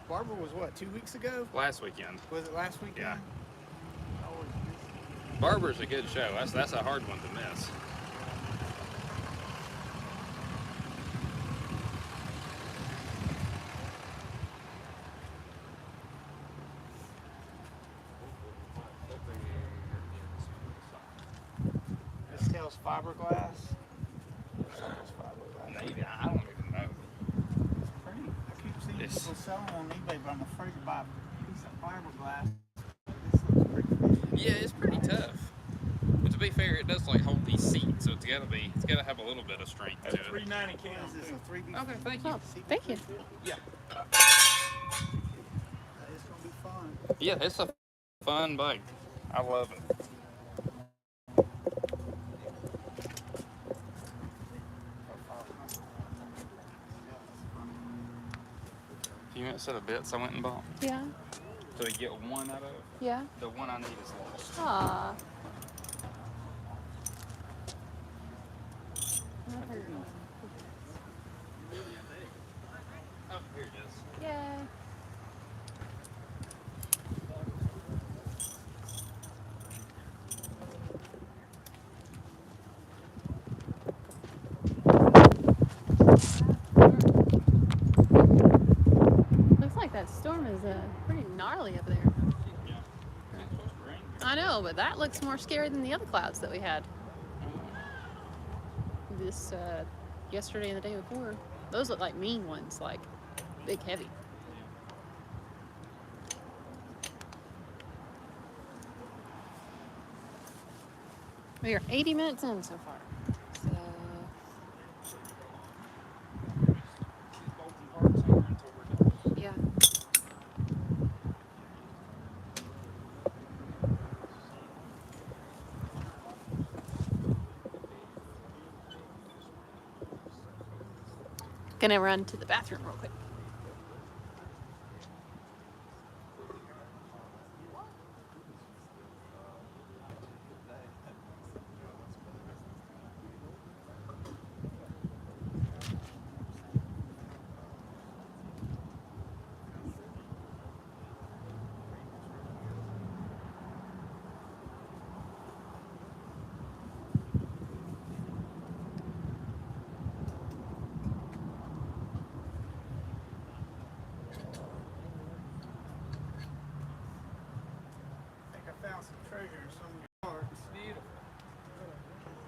Barber was what, 2 weeks ago? Last weekend. Was it last weekend? Yeah. I always miss it. Barber's a good show. That's a hard one to miss. This tail's fiberglass. This tail's fiberglass. Maybe. I don't even know. It's pretty. I keep seeing It's- people selling on eBay, but I'm afraid to buy a piece of fiberglass. This looks pretty. Yeah, it's pretty tough. But to be fair, it does like hold these seats, so it's gotta have a little bit of strength to That's it. 390 What is cans. this, a 3B? Okay, thank you. Thank you. Yeah. It's gonna be fun. Yeah, it's a fun bike. I love it. A few minutes set of bits I went and bought. Yeah. So we get one out of Yeah. the one I need is lost. Aw. Oh, here it is. Yay. Looks like that storm is pretty gnarly up there. Yeah. It's supposed to rain. I know, but that looks more scary than the other clouds that we had. This yesterday and the day before. Those look like mean ones, like big, heavy. We are 80 minutes in so far. So These bolty hearts here until we're done. yeah. Gonna run to the bathroom real quick. I think I found some treasure in some of your cards. Beautiful.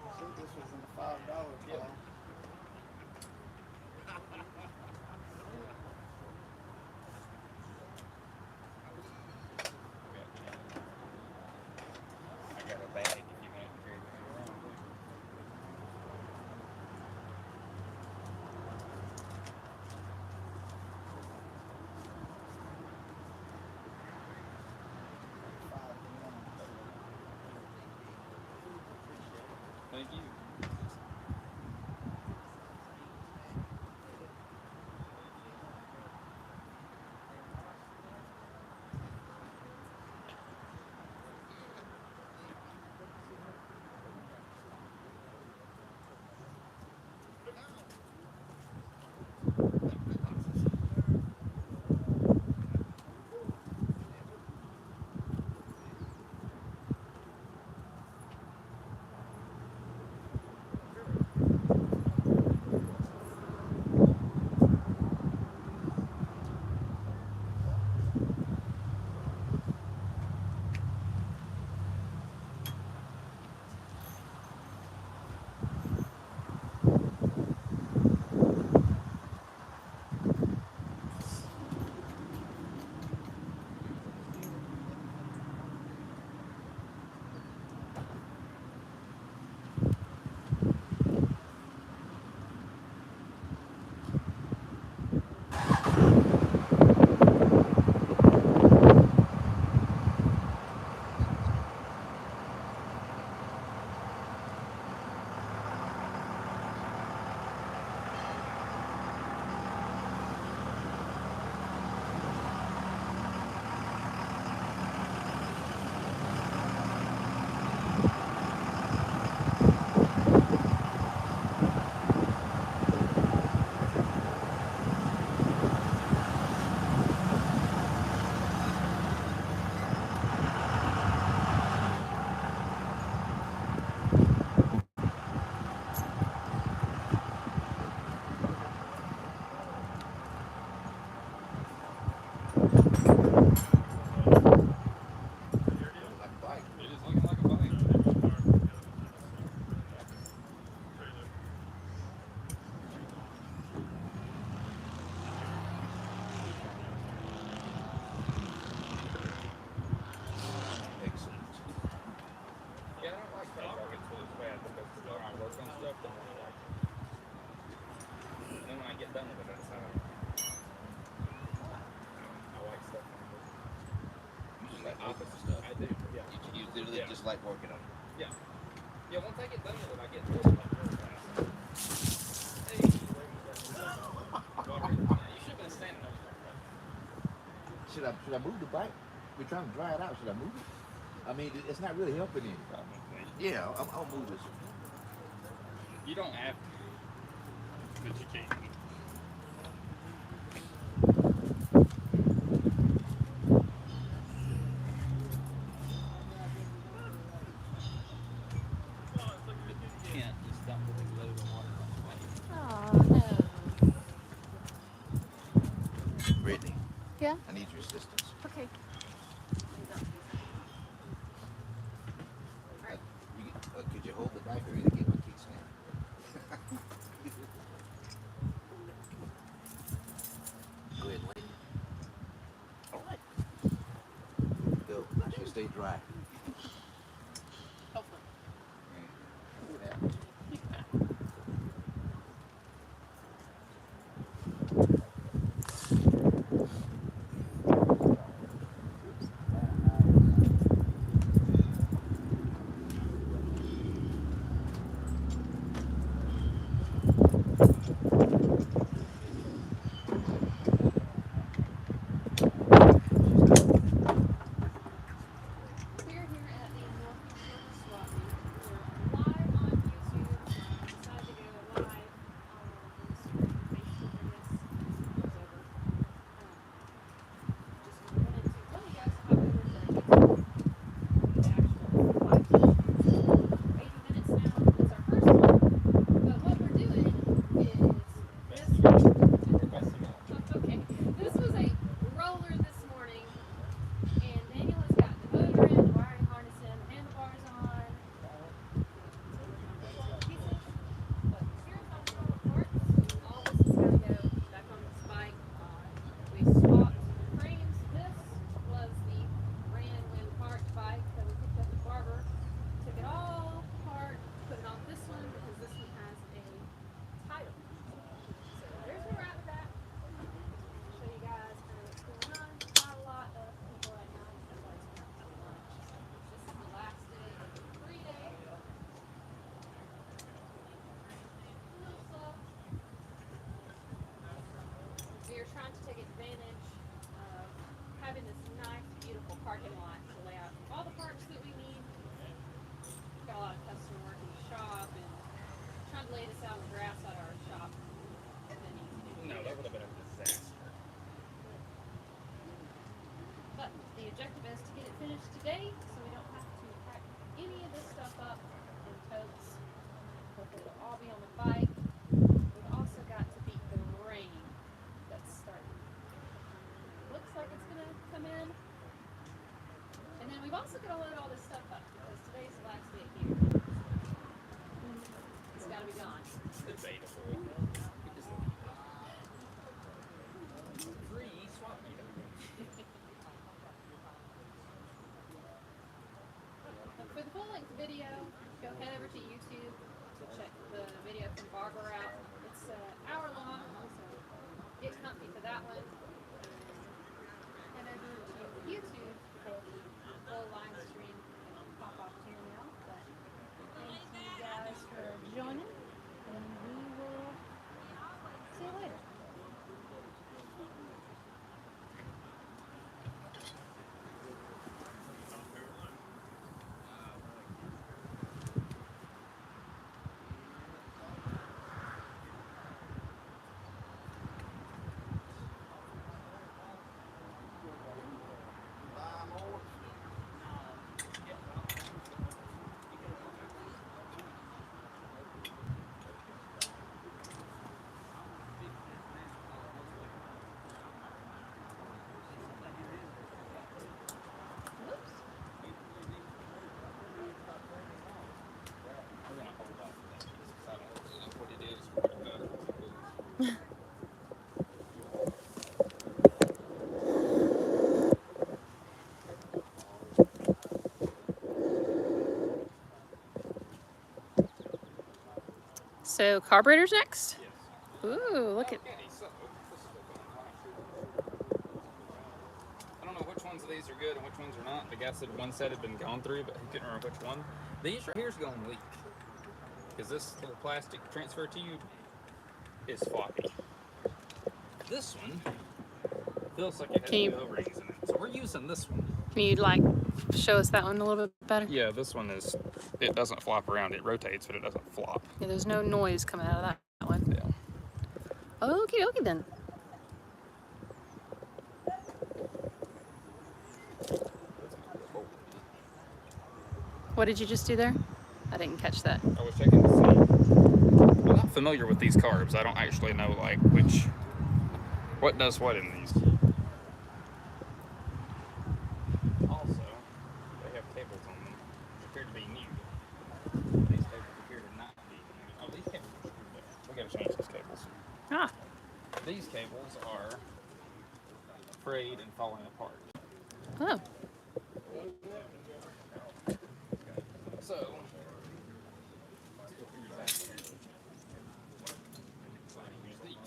I think this was in the $5 column. I got a bag if you want to carry that around. office stuff. I do, yeah. You literally just like working on it. Yeah. Yeah, once I get done with it, I get through it like really fast. Hey, you should have been standing up. Should I move the bike? We're trying to dry it out. Should I move it? I mean, it's not really helping any. Yeah, I'll move this. You don't have to, but you can. Can't just dump a big load of water on the bike. Oh, no. Brittany, Yeah? I need your assistance. Okay. Could you hold the bike or get my keys now? Go ahead, Lane. All right. Go. Now she'll stay dry. Hopefully. Yeah. We're here at the Northeast Georgia SWAT meet. We're live on YouTube. Decided to go live on Instagram and Facebook, I guess. It's over. Just wanted to tell you guys how we were doing the actual live stream. 80 minutes now. It's our first one. But what we're doing is this. Okay. This was a roller this morning. And Daniel has got the motor in, the wiring harness in, the handlebars on, pieces. But here's how it's all apart. All this is going to go back on this bike. We swapped frames. This was the brand new parked bike that we picked up at Barber. Took it all apart, put it on this one because this one has a title. So there's where we're at with that. Show you guys kind of what's going on. Not a lot of people right now. Everybody's kind of at lunch. This is the last day of the 3-day. Little slow. We are trying to take advantage of having this nice, beautiful parking lot to lay out all the parts that we need. Got a lot of customer work in the shop and trying to lay this out on the grass at our shop. Been easy to do. No, that would have been a disaster. But the objective is to get it finished today so we don't have to pack any of this stuff up in totes. Hopefully it'll all be on the bike. We've also got to beat the rain that's starting. Looks like it's going to come in. And then we've also got to load all this stuff up because today's the last day here. It's got to be gone. Debatable. Free swap meet. For the full-length video, go head over to YouTube to check the video from Barber out. It's an hour long, so get comfy for that one. Head over to YouTube for the full live stream. It'll pop off here now. But thank you guys for joining, and we will see you later. We're gonna hold off on that because I don't know what it is. We're gonna So carburetor's next? Yes. Ooh, look at Okay, so this is what I don't know which one's of these are good and which ones are not. The guy said one set had been gone through, but he couldn't remember which one. These right here's going to leak. Because this little plastic transfer tube is floppy. This one feels like it has no O-rings in it. So we're using this one. Can you like show us that one a little bit better? Yeah, this one is, it doesn't flop around. It rotates, but it doesn't flop. Yeah, there's no noise coming out of that one. Yeah. Okay, okay then. What did you just do there? I didn't catch that. I was checking to see. I'm not familiar with these carbs. I don't actually know like what does what in these. Also, they have cables on them which appear to be new. These cables appear to not be new. Oh, these cables are screwed up. We gotta change these cables. Ah. These cables are frayed and falling apart. Oh. So, use these.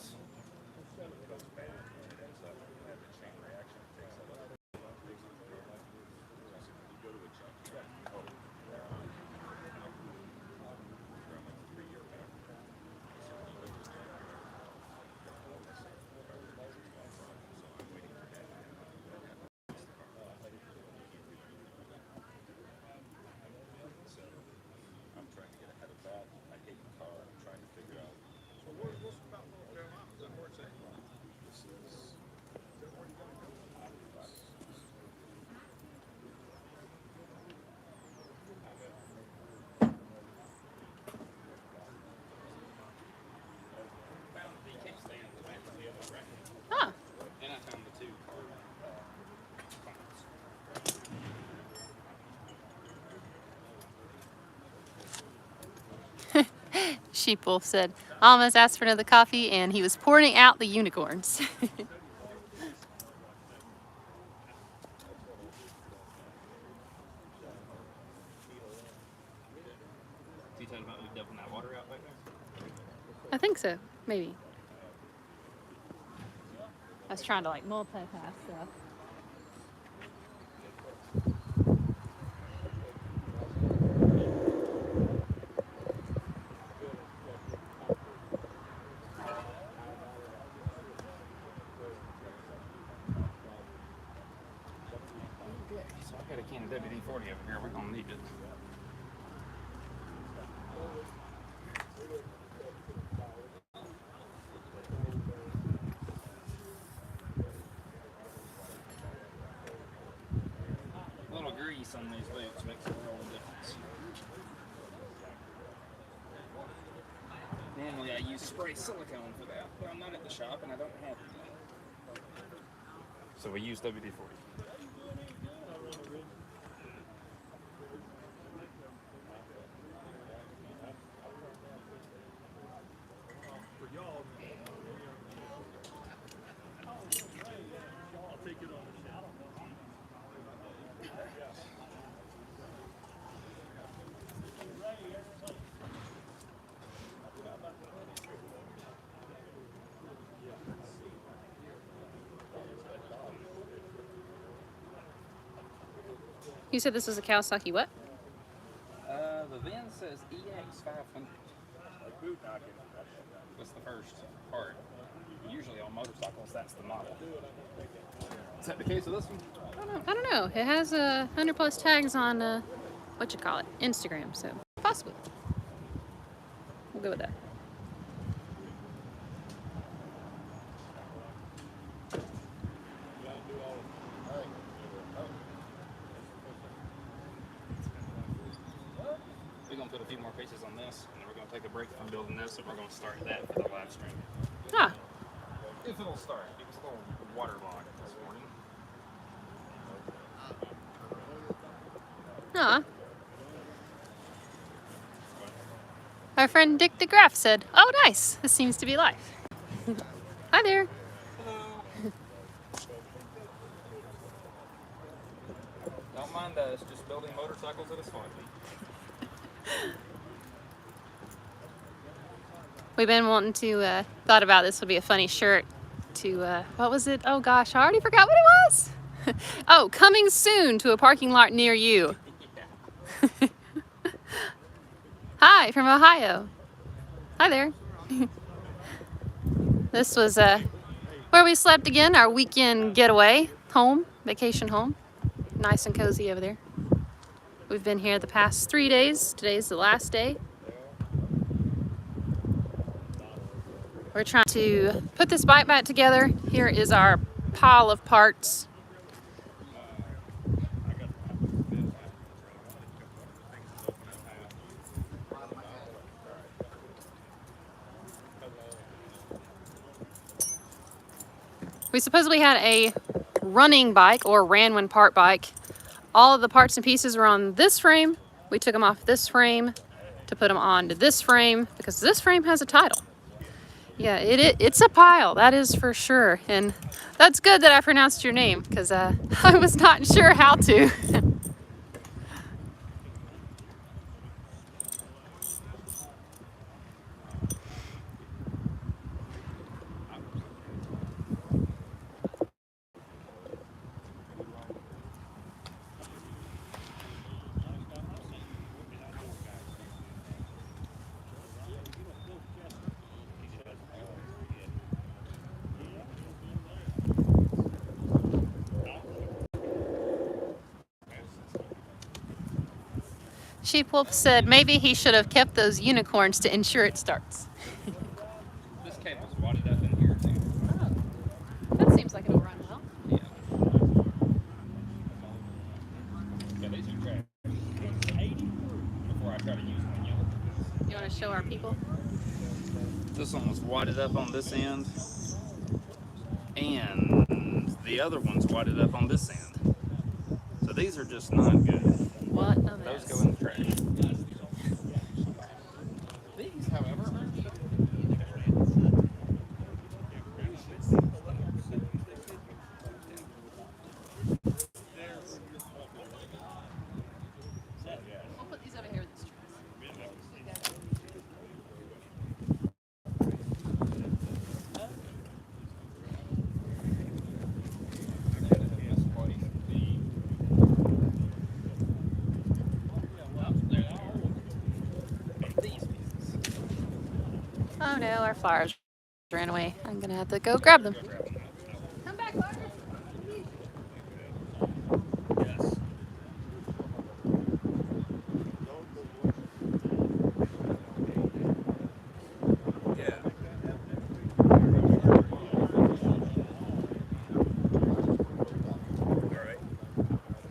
Ah. And I found the two card components. Sheepwolf said, almost asked for another coffee and he was pouring out the unicorns. You talking about dumping that water out back there? I think so, maybe. I was trying to like multitask stuff. So I got a can of WD-40 over here. We're gonna need it. A little grease on these boots makes a world of difference. Normally I use spray silicone for that, but I'm not at the shop and I don't have it. So we use WD-40. You said this was a Kawasaki what? The VIN says EX500. That's the first part. Usually on motorcycles, that's the model. Is that the case of this one? I don't know. It has 100 plus tags on what you call it, Instagram. So possibly. We'll go with that. We're going to put a few more pieces on this, and then we're going to take a break from building this, and we're going to start that for the live stream. Ah. If it'll start. It was a little waterlogged this morning. Ah. Our friend Dick DeGraff said, "Oh, nice. This seems to be life." Hi there. Hello. Don't mind us, just building motorcycles at a swap meet. We've been wanting to, thought about this would be a funny shirt to, what was it? Oh gosh, I already forgot what it was. Oh, coming soon to a parking lot near you. Hi, from Ohio. Hi there. This was where we slept again, our weekend getaway home, vacation home. Nice and cozy over there. We've been here the past 3 days. Today's the last day. We're trying to put this bike back together. Here is our pile of parts. We supposedly had a running bike or ran when part bike. All of the parts and pieces were on this frame. We took them off this frame to put them onto this frame because this frame has a title. Yeah, it's a pile, that is for sure. And that's good that I pronounced your name because I was not sure how to. Sheep Wolf said maybe he should have kept those unicorns to ensure it starts. This cable's wadded up in here too. Oh, that seems like it'll run well. Yeah. Yeah, these are trash. Before I try to use one yellow. You want to show our people? This one was wadded up on this end, and the other one's wadded up on this end. So these are just not good. What a Those mess. go in the trash. These, however, are cute. I'll put these over here with this truss. Oh no, our flowers ran away. I'm gonna have to go grab them. Come back, Barbara.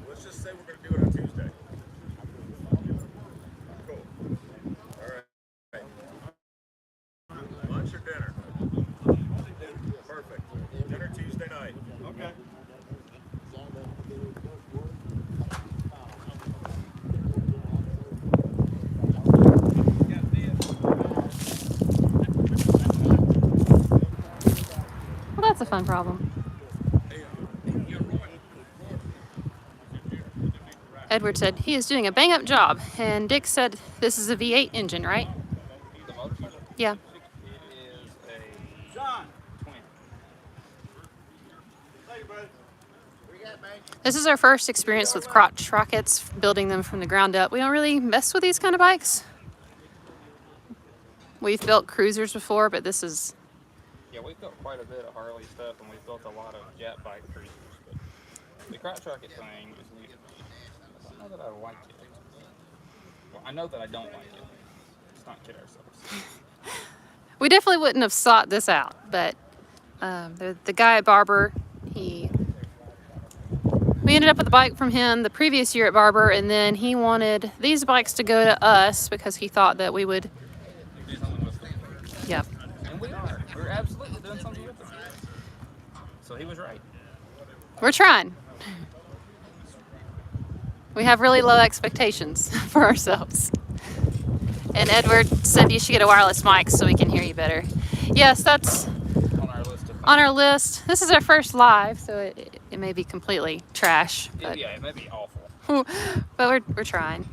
Let's just say we're going to do it on Tuesday. Cool. All right. Lunch or dinner? Perfect. Dinner Tuesday night. Okay. Well, that's a fun problem. Edward said he is doing a bang-up job, and Dick said this is a V8 engine, right? The motor unit Yeah. is a John. twin. Hey, bud. This is our first experience with crotch rockets, building them from the ground up. We don't really mess with these kind of bikes. We've built cruisers before, but this is... Yeah, we've built quite a bit of Harley stuff, and we've built a lot of jet bike cruisers. But the crotch rocket thing is new to me. I don't know that I like it. Well, I know that I don't like it. Let's not kid ourselves. We definitely wouldn't have sought this out, but the guy at Barber, we ended up with a bike from him the previous year at Barber, and then he wanted these bikes to go to us because he thought that we would, Do something with them. yeah. And we are. We're absolutely doing something with them. So he was right. We're trying. We have really low expectations for ourselves. And Edward said you should get a wireless mic so we can hear you better. Yes, that's On our list of on our list. This is our first live, so it may be completely trash. But, yeah, it may be awful. but we're trying.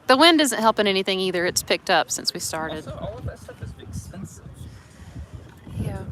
The wind isn't helping anything either. It's picked up since we started. Also, all of that stuff is expensive. Yeah.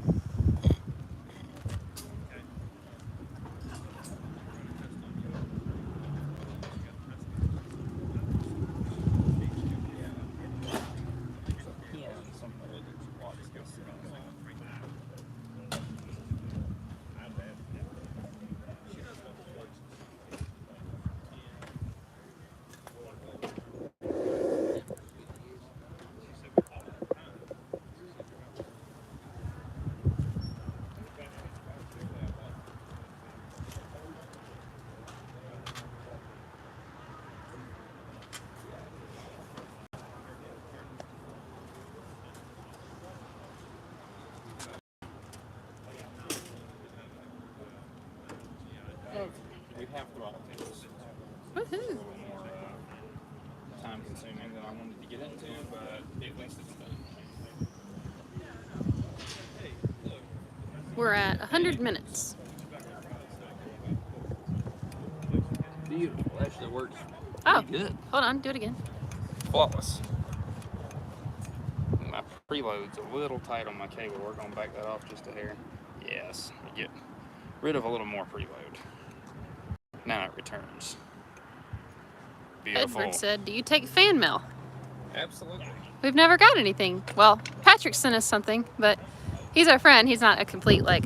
a little more time consuming than I wanted to get into, but at least it's done. We're at 100 minutes. Beautiful. Actually works Oh, pretty good. hold on, do it again. Flawless. My preload's a little tight on my cable. We're going to back that off just a hair. Yes, get rid of a little more preload. Now it returns. Beautiful. Edward said, do you take fan mail? Absolutely. We've never got anything. Well, Patrick sent us something, but he's our friend. He's not a complete, like,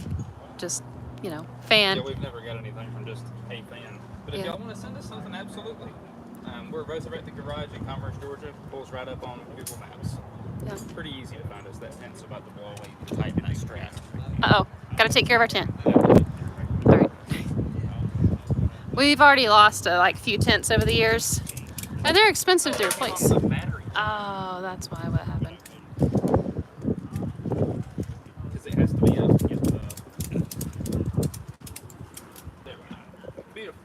just, you know, fan. Yeah, we've never got anything from just a fan. But if Yeah. y'all want to send us something, absolutely. We're Resurrected Garage in Commerce, Georgia. Pulls right up on Google Maps. Yeah. Pretty easy to find us. That tent's about to blow away. The type nice strap. Uh-oh, gotta take care of our tent. All right. We've already lost like a few tents over the years, and they're expensive to replace. Battery. Oh, that's why what happened. Because it has to be up to get the... There we go. Beautiful.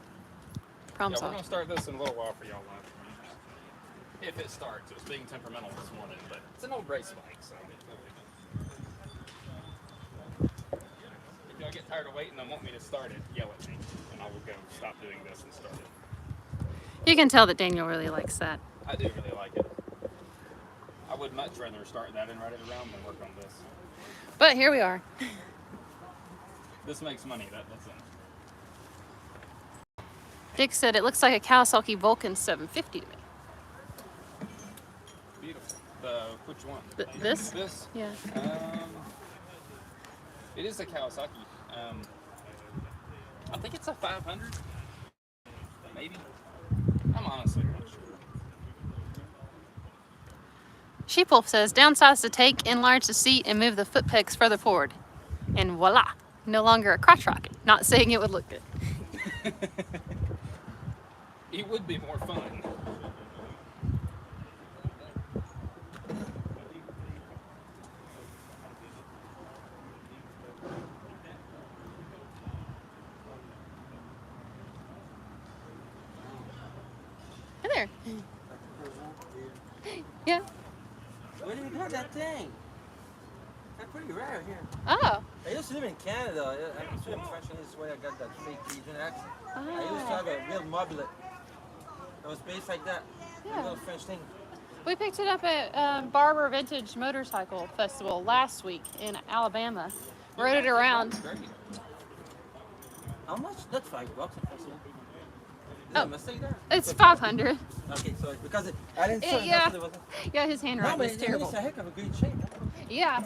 Problem Yeah, we're solved. going to start this in a little while for y'all live streamers. If it starts. It was being temperamental this morning, but it's an old race bike, so... If y'all get tired of waiting and want me to start it, yell at me, and I will go stop doing this and start it. You can tell that Daniel really likes that. I do really like it. I would much rather start that and ride it around than work on this. But here we are. This makes money, that's it. Dick said it looks like a Kawasaki Vulcan 750 to me. Beautiful. Which one? This? This? Yeah. It is a Kawasaki. I think it's a 500. Maybe. I'm honestly not sure. Sheepwolf says, downsize the tank, enlarge the seat, and move the foot pegs further forward. And voila, no longer a crotch rocket. Not saying it would look good. It would be more fun. Hey there. Yeah. Where did you get that thing? That's pretty rare here. Oh. I used to live in Canada. I'm sure French, and this is why I got that fake Cajun accent. I used to have a real moblet. It was based like that. Yeah. A little French thing. We picked it up at Barber Vintage Motorcycle Festival last week in Alabama. Rode it around. How much? That's $5 a festival. Is Oh. that a mistake there? It's 500. Okay, sorry. Because I didn't say Yeah. it wasn't. Yeah, his No, handwriting but is terrible. it's a heck of a great shape. Yeah.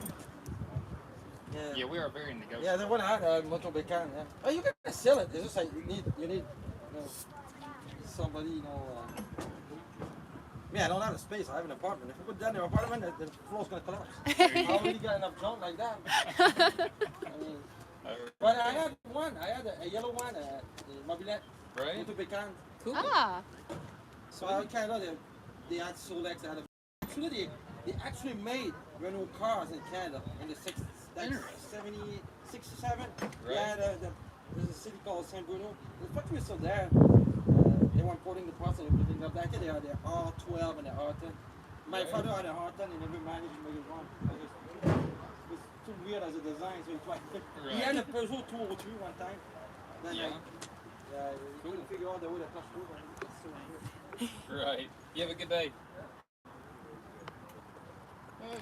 Yeah, we are very negotiable. Yeah, the one I had, Moto Becan. Yeah. Oh, you can sell it. It's just like you need somebody, me, I don't have the space. I have an apartment. If I put that in an apartment, the floor's gonna collapse. I already got enough junk like that. I mean, but I had one. I had a yellow one, a mobilette. Right? Moto Becan. Cool. Ah. So I kind of they had Solex. They had actually they actually made Renault cars in Canada in the 60s. Like 76 or 7. Right. Yeah, there's a city called San Bruno. The factory is still there. They were importing the parts and everything up there. They had the R12 and the R10. My father had a R10 and never managed to make it run. It was too weird as a design, so he tried. He had a Peugeot 203 one time. Then Yeah. he couldn't figure out the way to touch through. It's so weird. Right. You have a good day.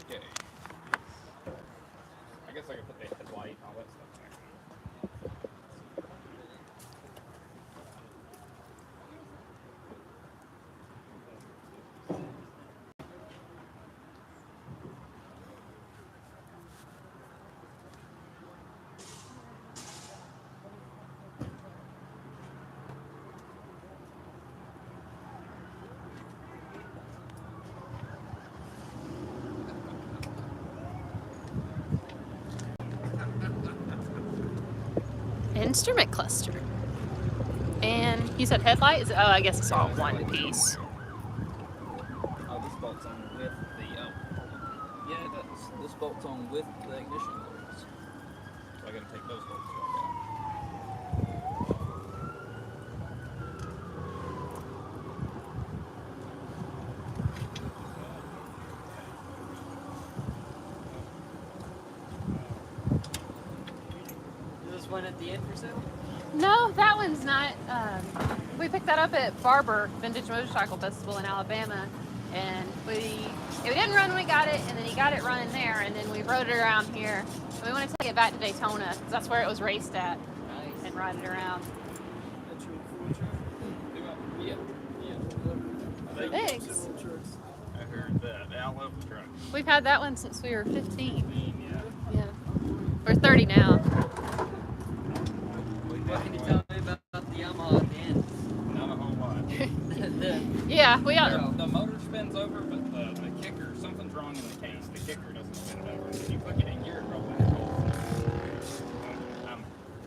Okay. I guess I could put the headlight and all that stuff there. Instrument cluster. And you said headlight? Oh, I guess it's all one piece. Oh, this bolt's on with the, yeah, it does. This bolt's on with the ignition cords. So I gotta take those bolts right out. one at the end for sale? No, that one's not. We picked that up at Barber Vintage Motorcycle Festival in Alabama, and it didn't run when we got it, and then he got it running there, and then we rode it around here. And we want to take it back to Daytona, 'cause that's where it was raced at, Nice. and ride it around. That's really cool truck. Yeah. Thanks. I heard that. I love the truck. We've had that one since we were 15. Yeah. Yeah, we're 30 now. What can you tell me about the Yamaha at the end? Not a whole lot. Yeah, we are. The motor spins over, but the kicker, something's wrong in the case. The kicker doesn't spin over. If you click it in gear, it rolls back.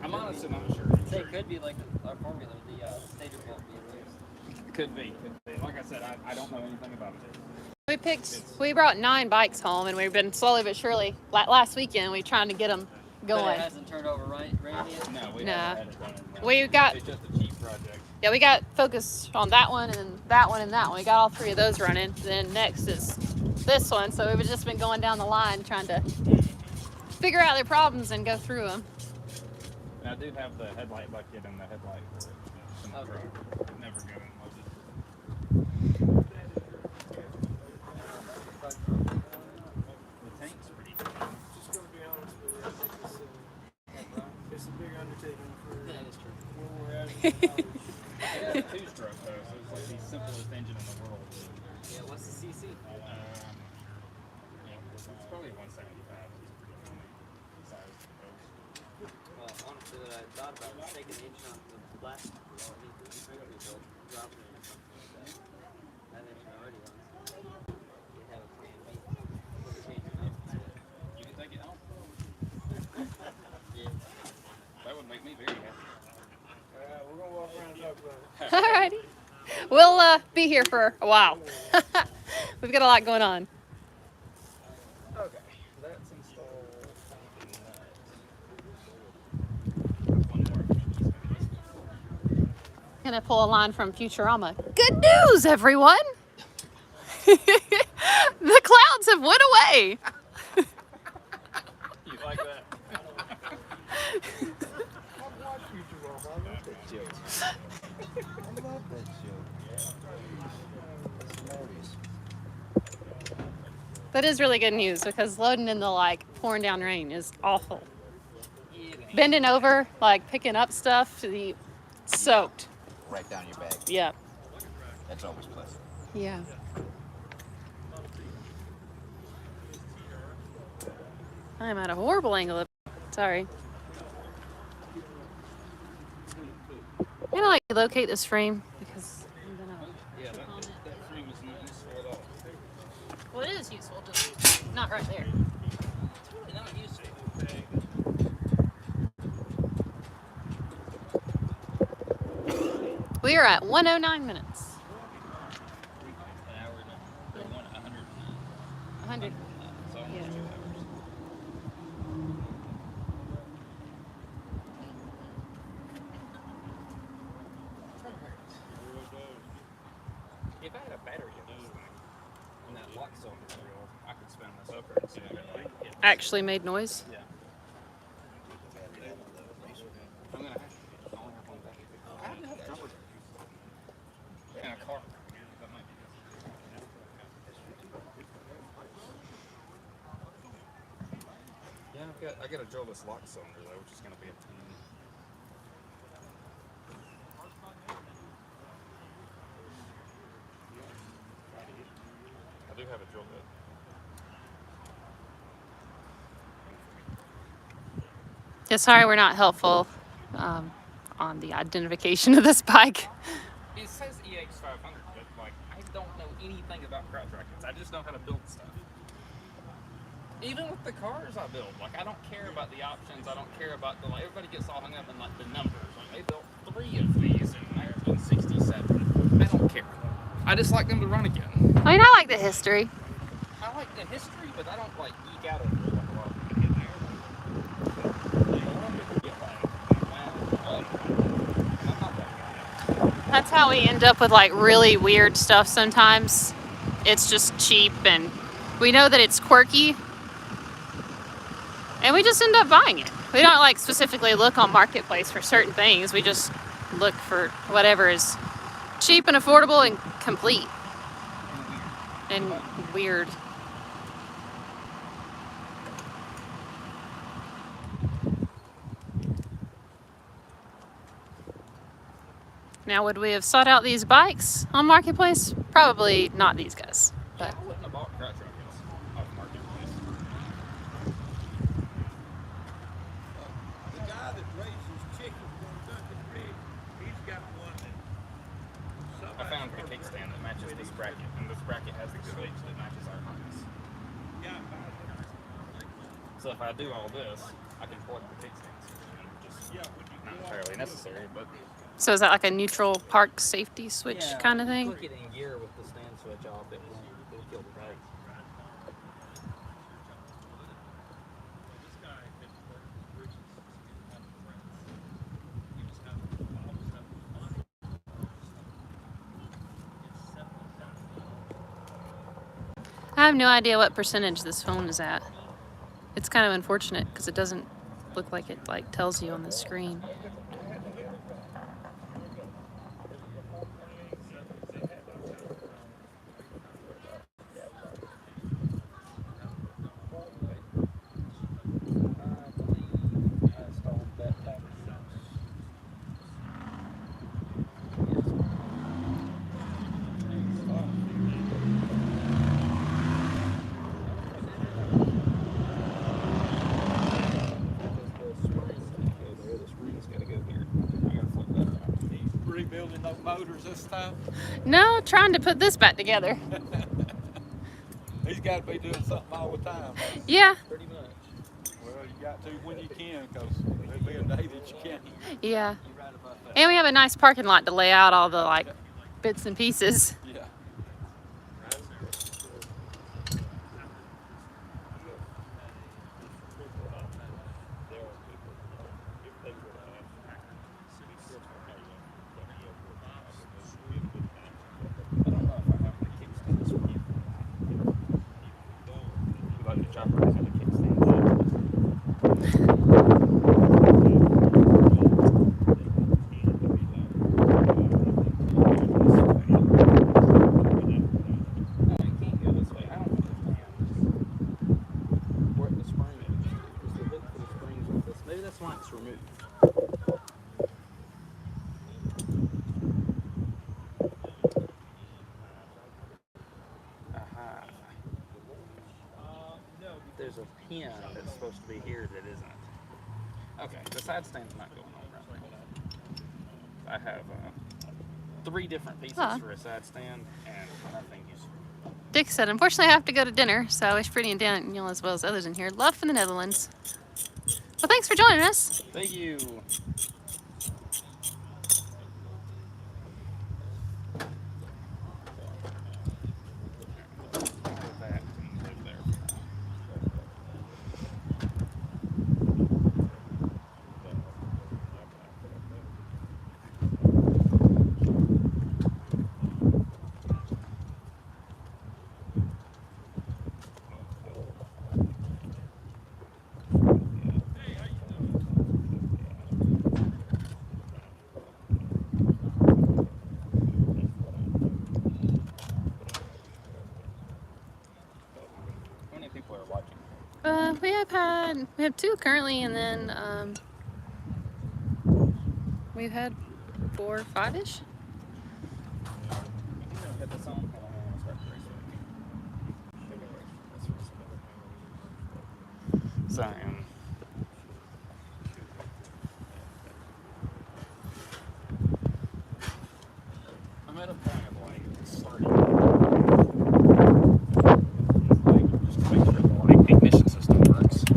I'm honestly not sure. It could be like our formula, the stator bolt being loose. Could be. Like I said, I don't know anything about it. We brought 9 bikes home, and we've been slowly but surely. Last weekend, we trying to get them But going. it hasn't turned over right yet? No, we Nah. haven't had it running. No. We got- It's just a cheap project. Yeah, we got focused on that one and that one and that one. We got all 3 of those running. Then next is this one. So we've just been going down the line trying to figure out their problems and go through them. And I do have the headlight bucket and the headlight for it in the truck. Never go and load it. The tank's pretty good. Just gonna be honest with you, I think it's a big undertaking for That is true. where we're at. It has a 2-stroke though, so it's like the simplest engine in the world. Yeah, what's the CC? It's probably 175. It's pretty normal size. Well, honestly, what I thought about was taking the engine off the last one. I think the factory built, dropping it or something like that. That engine already runs. You have a plan B. Change it up. You can take it home. Yeah. That would make me very happy. We're gonna walk around and talk about it. Alrighty. We'll be here for a while. We've got a lot going on. Okay, that's installed. Gonna pull a line from Futurama. Good news, everyone! The clouds have went away. You like that? I've watched Futurama. I love that show. I love that show. It's hilarious. That is really good news because loading in the pouring down rain is awful. Bending over, picking up stuff, soaked. Right down your back. Yeah. That's always pleasant. Yeah. I'm at a horrible angle. Sorry. I'm gonna locate this frame because I'm gonna. Yeah, that frame is not useful at all. Well, it is useful, just not right there. It's really not useful. We are at 109 minutes. An hour and 100. 100. So almost Yeah. 2 hours. If I had a battery in this thing and that lock cylinder drill, I could spin this up there and see if it hit. Actually made noise. Yeah. I'm gonna have to. I only have one battery. I have to have jumper and a car. That might be good. Yeah, I gotta drill this lock cylinder though, which is gonna be a pain. I do have a drill bit. Yeah, sorry we're not helpful on the identification of this bike. It says EX500, but I don't know anything about crotch rockets. I just know how to build stuff. Even with the cars I build, I don't care about the options. I don't care about everybody gets all hung up in the numbers. They built 3 of these in 1967. I don't care. I just like them to run again. I mean, I like the history. I like the history, but I don't geek out over it like a lot of people get there. A lot of people get I'm not that guy. That's how we end up with really weird stuff sometimes. It's just cheap and we know that it's quirky and we just end up buying it. We don't like specifically look on Marketplace for certain things. We just look for whatever is cheap and affordable and complete and weird. Now, would we have sought out these bikes on Marketplace? Probably not these guys. But I wouldn't have bought crotch rockets off Marketplace. The guy that raises chickens on Duncan Ridge, he's got one that I somebody found a kickstand that matches this bracket, and this bracket has the switch that matches our harness. got by there. So if I do all this, I can plug the kickstands. Just not entirely necessary, but so is that like a neutral park safety switch kind of thing? Click it in gear with the stand switch off, it'll kill the bike. I have no idea what percentage this phone is at. It's kind of unfortunate because it doesn't look like it like tells you on the screen. Rebuilding those motors this time. No, trying to put this back together. He's got to be doing something all the time. Yeah, Pretty much. Well, you got to when you can, because there'll be a day that you can't. yeah. You're right about that. And we have a nice parking lot to lay out all the like bits and pieces. Yeah. I don't know if I have the kickstands for you. Like the chopper has the kickstands. No, it can't go this way. I don't think it can. Where the spring is. Because the hook for the springs with this. Maybe that's why it's removed. Aha. There's a pin that's supposed to be here that isn't. Okay, the side stand's not going on right now. I have 3 different pieces for a side stand and nothing useful. Dick said, unfortunately I have to go to dinner, so I wish Brittany and Daniel, as well as others in here, love from the Netherlands. Well, thanks for joining us. Thank you. How many people are watching? We have 2 currently, and then we've had 4, 5-ish. Hit this on. Hold on, I want to start the race. So I am. I'm at a point of like starting. Like just to make sure the like ignition system works. I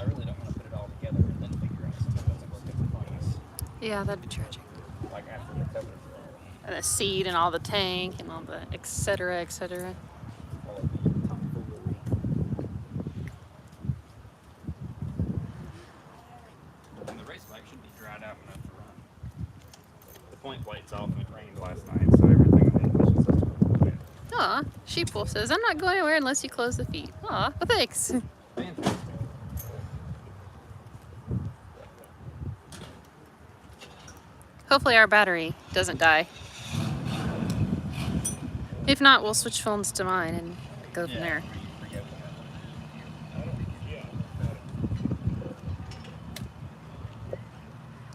really don't want to put it all together and then figure out something doesn't work at the place. Yeah, that'd be tragic. Like after the cover. And the seat and all the tank and all the et cetera, et cetera. All of the tomfoolery. And the race bike should be dried out enough to run. The point plate's off and it rained last night, so everything in the ignition system was wet. Aw, Sheepwolf says, I'm not going anywhere unless you close the feet. Aw, well thanks. Fantastic. Hopefully our battery doesn't die. If not, we'll switch phones to mine and go from there.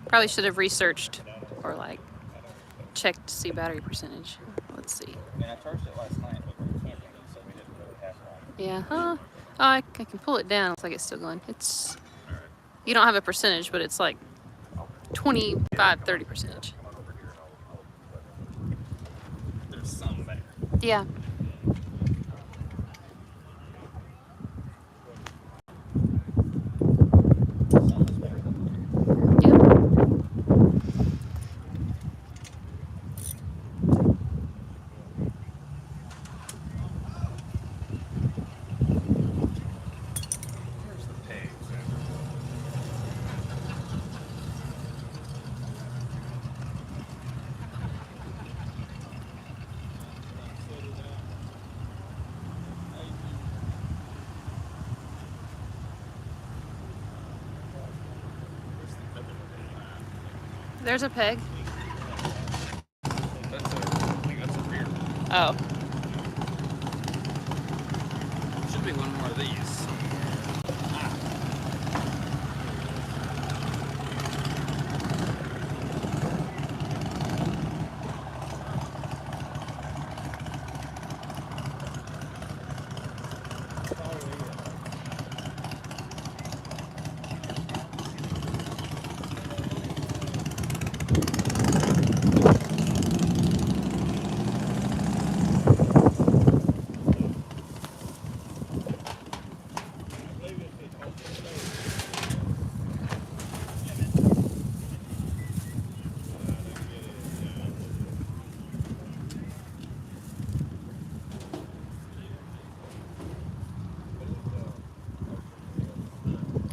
Probably should have researched or like checked to see battery percentage. Let's see. I mean, I charged it last night, but we were camping, so we didn't really have one. Yeah, huh? Oh, I can pull it down. Looks like it's still going. It's, you don't have a percentage, but it's like 25-30 percentage. There's some there. Yeah. Where's the pigs? There's a peg. I think that's a rear. Oh. Should be one more of these.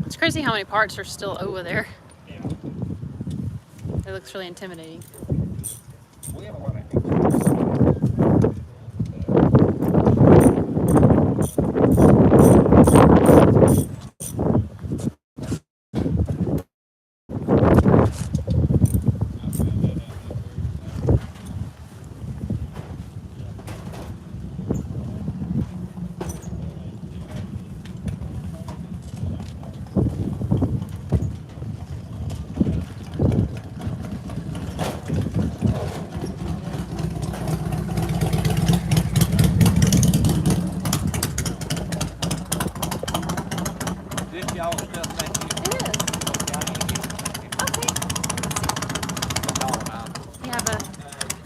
It's crazy how many parts are still over there. It looks really intimidating. We have a lot of things. This y'all stuff, thank you. It is. Okay. That's all about. You have a,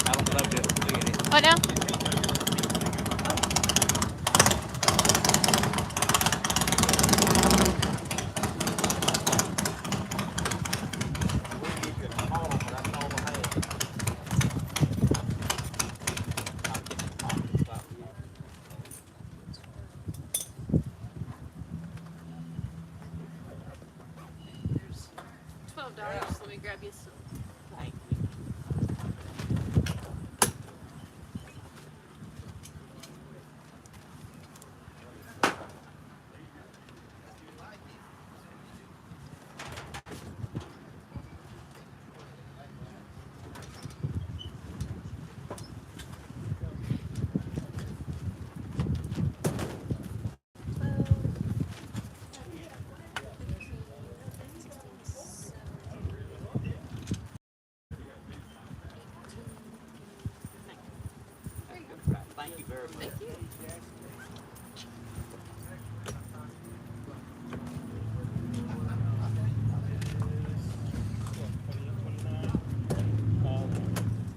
I don't love this. Look at it. what now? $12. Let me grab you some. Thank you. Thank you very much. Thank you.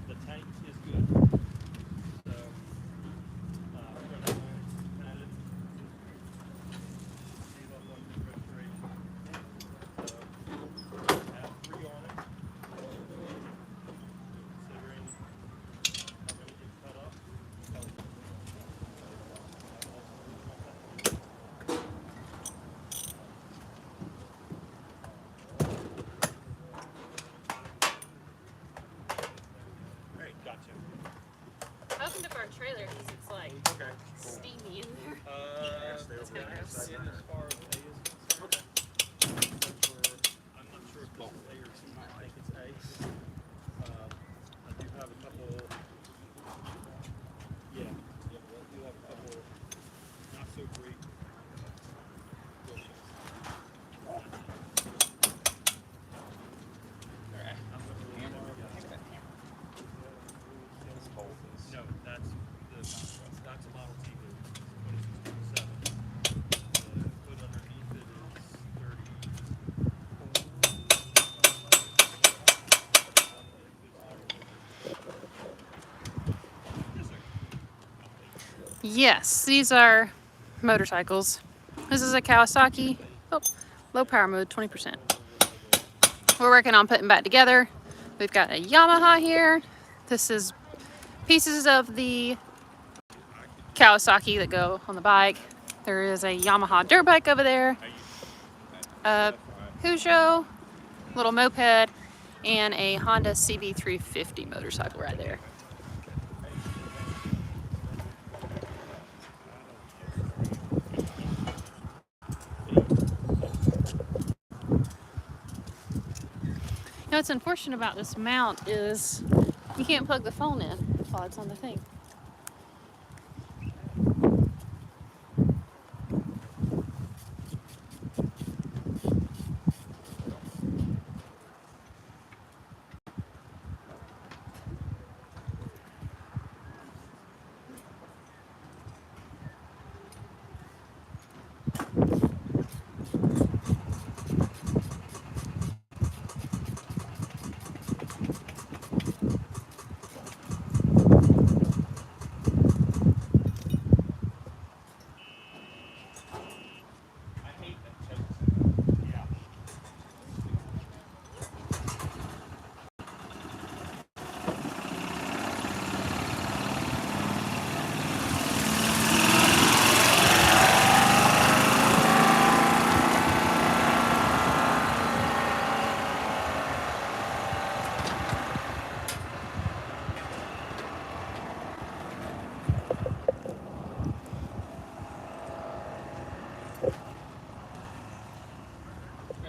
The tank is good. So, have 3 on it. Considering how many get cut up. Gotcha. Opened up our trailer because it's like steamy in there. That's kind of gross. In as far as A is concerned, I'm not sure if it's A or C. I think it's A. That's a Model T, 2627. The hood underneath it is 34. Yes, these are motorcycles. This is a Kawasaki. Oh, low power mode, 20%. We're working on putting back together. We've got a Yamaha here. This is pieces of the Kawasaki that go on the bike. There is a Yamaha dirt bike over there. A Peugeot, little moped, and a Honda CB350 motorcycle right there. Now, what's unfortunate about this mount is you can't plug the phone in while it's on the thing.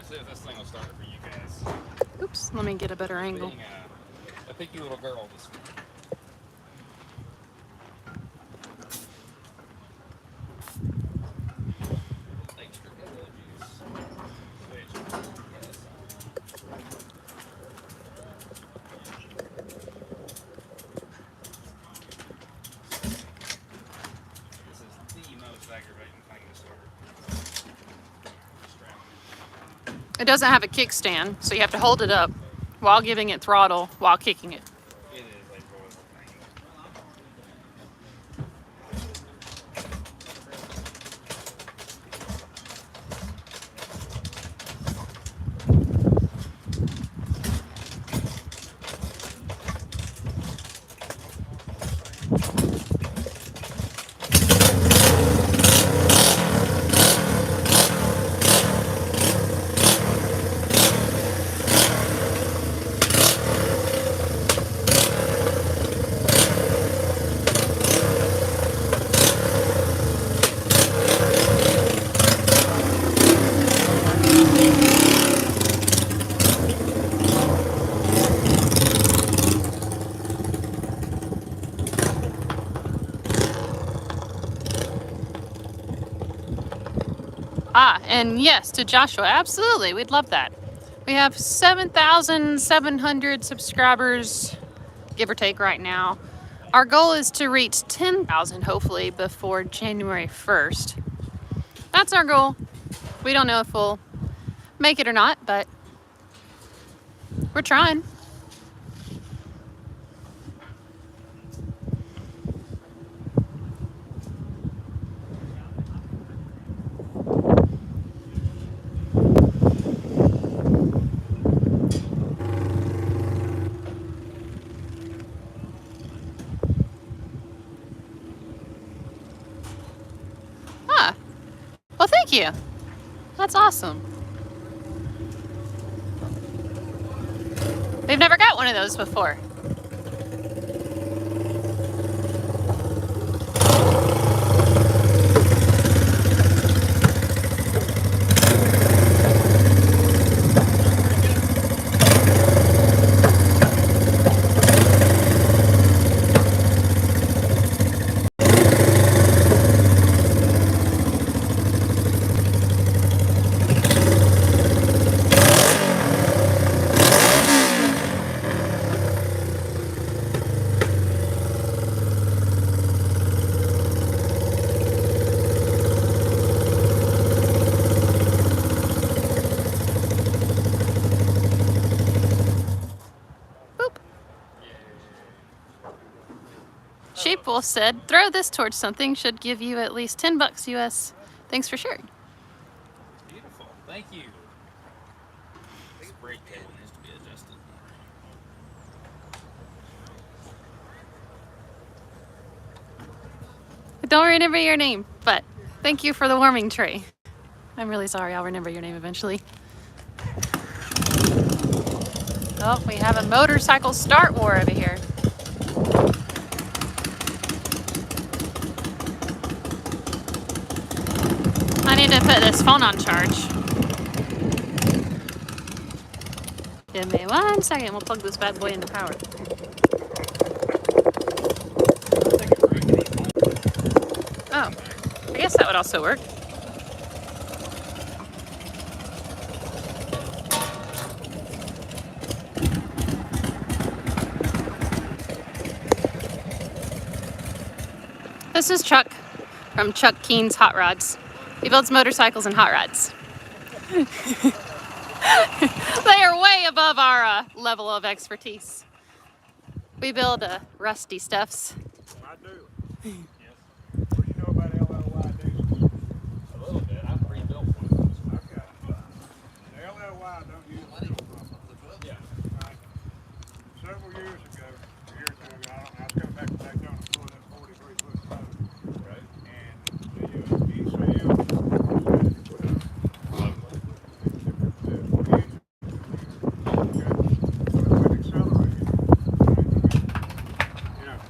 See if this thing will start for you guys. Oops, let me get a better angle. Being a picky little girl this week. Extra vanilla juice. This is the most aggravating thing to start. It doesn't have a kickstand, so you have to hold it up while giving it throttle while kicking it. It is a royal thing. Ah, and yes, to Joshua, absolutely, we'd love that. We have 7,700 subscribers, give or take right now. Our goal is to reach 10,000 hopefully before January 1st. That's our goal. We don't know if we'll make it or not, but we're trying. Ah, well, thank you. That's awesome. We've never got one of those before. Sheep Wolf said, throw this towards something, should give you at least 10 bucks US. Thanks for sharing. Beautiful. Thank you. This brake cable needs to be adjusted. I don't remember your name, but thank you for the warming tray. I'm really sorry. I'll remember your name eventually. Oh, we have a motorcycle start war over here. I need to put this phone on charge. Give me 1 second. We'll plug this bad boy into power. Oh, I guess that would also work. This is Chuck from Chuck Keen's Hot Rods. He builds motorcycles and hot rods. They are way above our level of expertise. We build rusty stuffs. I do. Yes. What do you know about LLY? A little bit. I've rebuilt one. Okay. The LLY don't use fuel pump. Yeah. Right. Several years ago, a year or two ago, I was coming back to Daytona and pulling that 43-foot motor. Right. And the ECM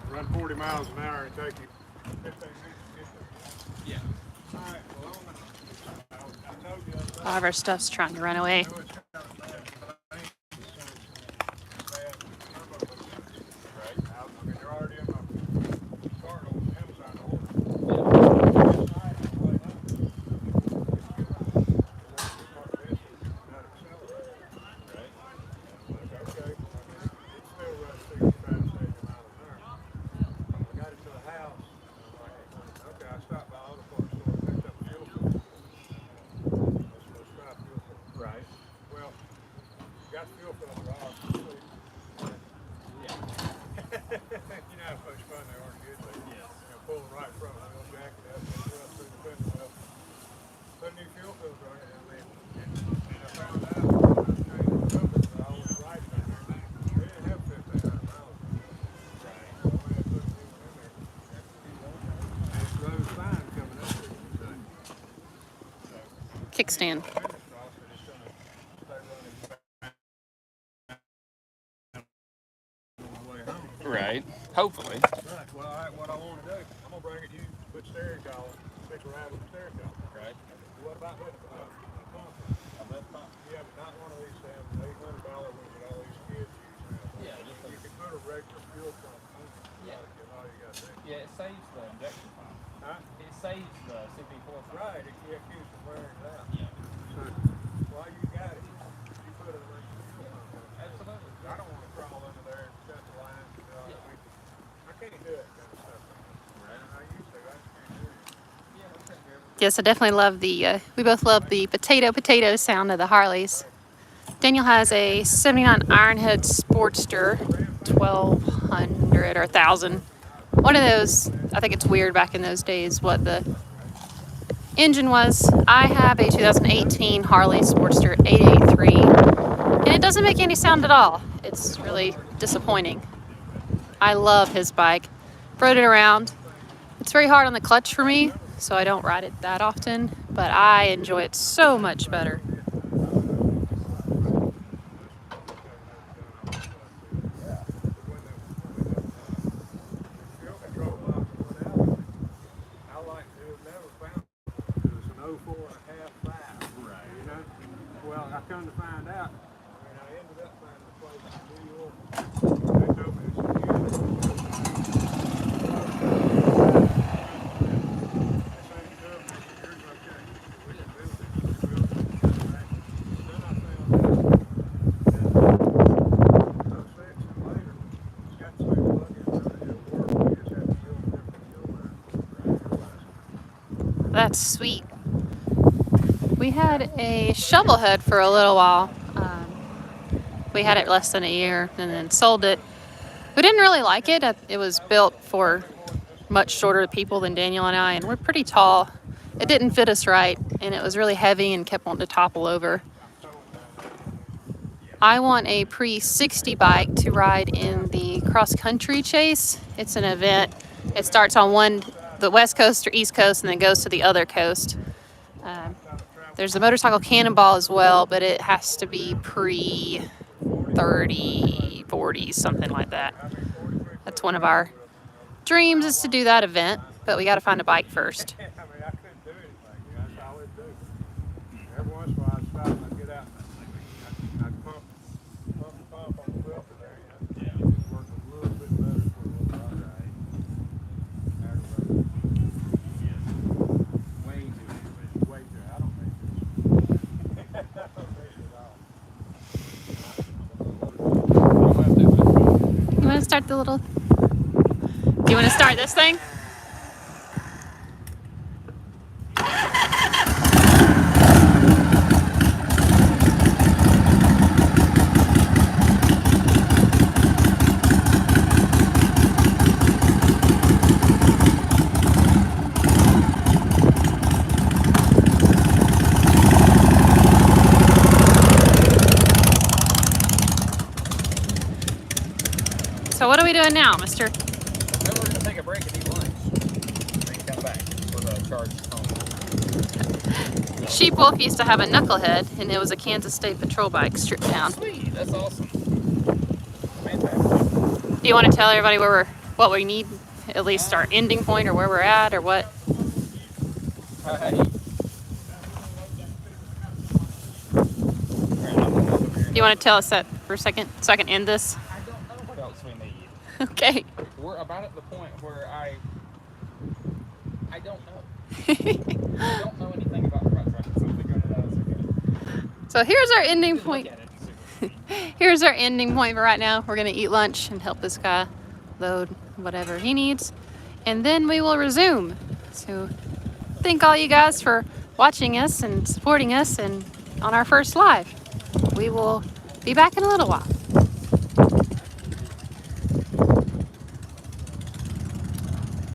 run 40 miles an hour and take you 15 minutes to get there. Yeah. All right, well, I told you All of our stuff's trying to run away. it's kind of bad. Right. I mean, they're already in my cart on Amazon order. Right. Well, got fuel filter off. Yeah. You know how much fun they are to get there. Yes. You know, pull the right front wheel jacket up and run through the fender well. Put a new fuel filter on it and I found out when I was changing the filters that I was right down there. They didn't have 1,500 miles. Right. So I went ahead and put a new one in there. And it rode fine coming up here today. Kickstand. Right. Hopefully. Right. Well, what I want to do, I'm gonna bring it to you, put steering column, stick a ride with the steering column. Right. What about that pump? Yeah, but not one of these $800 ones that all these kids use now. Yeah, just You can put a regular fuel pump on it. Yeah. That's all you gotta do. Yeah, it saves the injection pump. Huh? It saves the CP4 pump. Right. It keeps from wearing it out. Yeah. So while you got it, you put a regular fuel pump on it. Absolutely. I don't want to crawl under there and shut the lines and all that. I can't do that kind of stuff. Right. I used to. I just can't do it. Yeah, we'll take care of it. Yes, I definitely love the, we both love the potato sound of the Harleys. Daniel has a 79 Ironhead Sportster 1200 or 1000. One of those, I think it's weird back in those days what the engine was. I have a 2018 Harley Sportster 883 and it doesn't make any sound at all. It's really disappointing. I love his bike. Rode it around. It's very hard on the clutch for me, so I don't ride it that often, but I enjoy it so much better. Fuel control box went out. I like to have never found it. It was an 04 and a half 5. Right. You know? Well, I come to find out, I ended up finding a place in New York. They told me this is That's sweet. We had a shovel head for a little while. We had it less than a year and then sold it. We didn't really like it. It was built for much shorter people than Daniel and I, and we're pretty tall. It didn't fit us right, and it was really heavy and kept wanting to topple over. I want a pre-60 bike to ride in the cross-country chase. It's an event. It starts on the west coast or east coast, and then goes to the other coast. There's a motorcycle cannonball as well, but it has to be pre-30, 40, something like that. That's one of our dreams, is to do that event, but we got to find a bike first. I mean, I couldn't do anything. That's all I always do. Every once in a while, I'd stop and I'd get out. I'd pump on the wheel for there. Yeah, it just worked a little bit better for a little while. Way too. Way too. I don't think I don't think it at all. You want to start the little... Do you want to start this thing? So what are we doing now, mister? Then we're gonna take a break and eat lunch. Then come back for the charged phone. Sheep Wolf used to have a knucklehead, and it was a Kansas State Patrol bike stripped down. Sweet, that's awesome. Fantastic. Do you want to tell everybody what we need, at least our ending point, or where we're at, or what? You want to tell us that for a second, so I can end this? I don't know what else we need. Okay. We're about at the point where I don't know. I don't know anything about truck driving, so I'm figuring it out as I go. So here's our ending Look point. at it and see. Here's our ending point for right now. We're gonna eat lunch and help this guy load whatever he needs, and then we will resume. So thank all you guys for watching us and supporting us and on our first live. We will be back in a little while.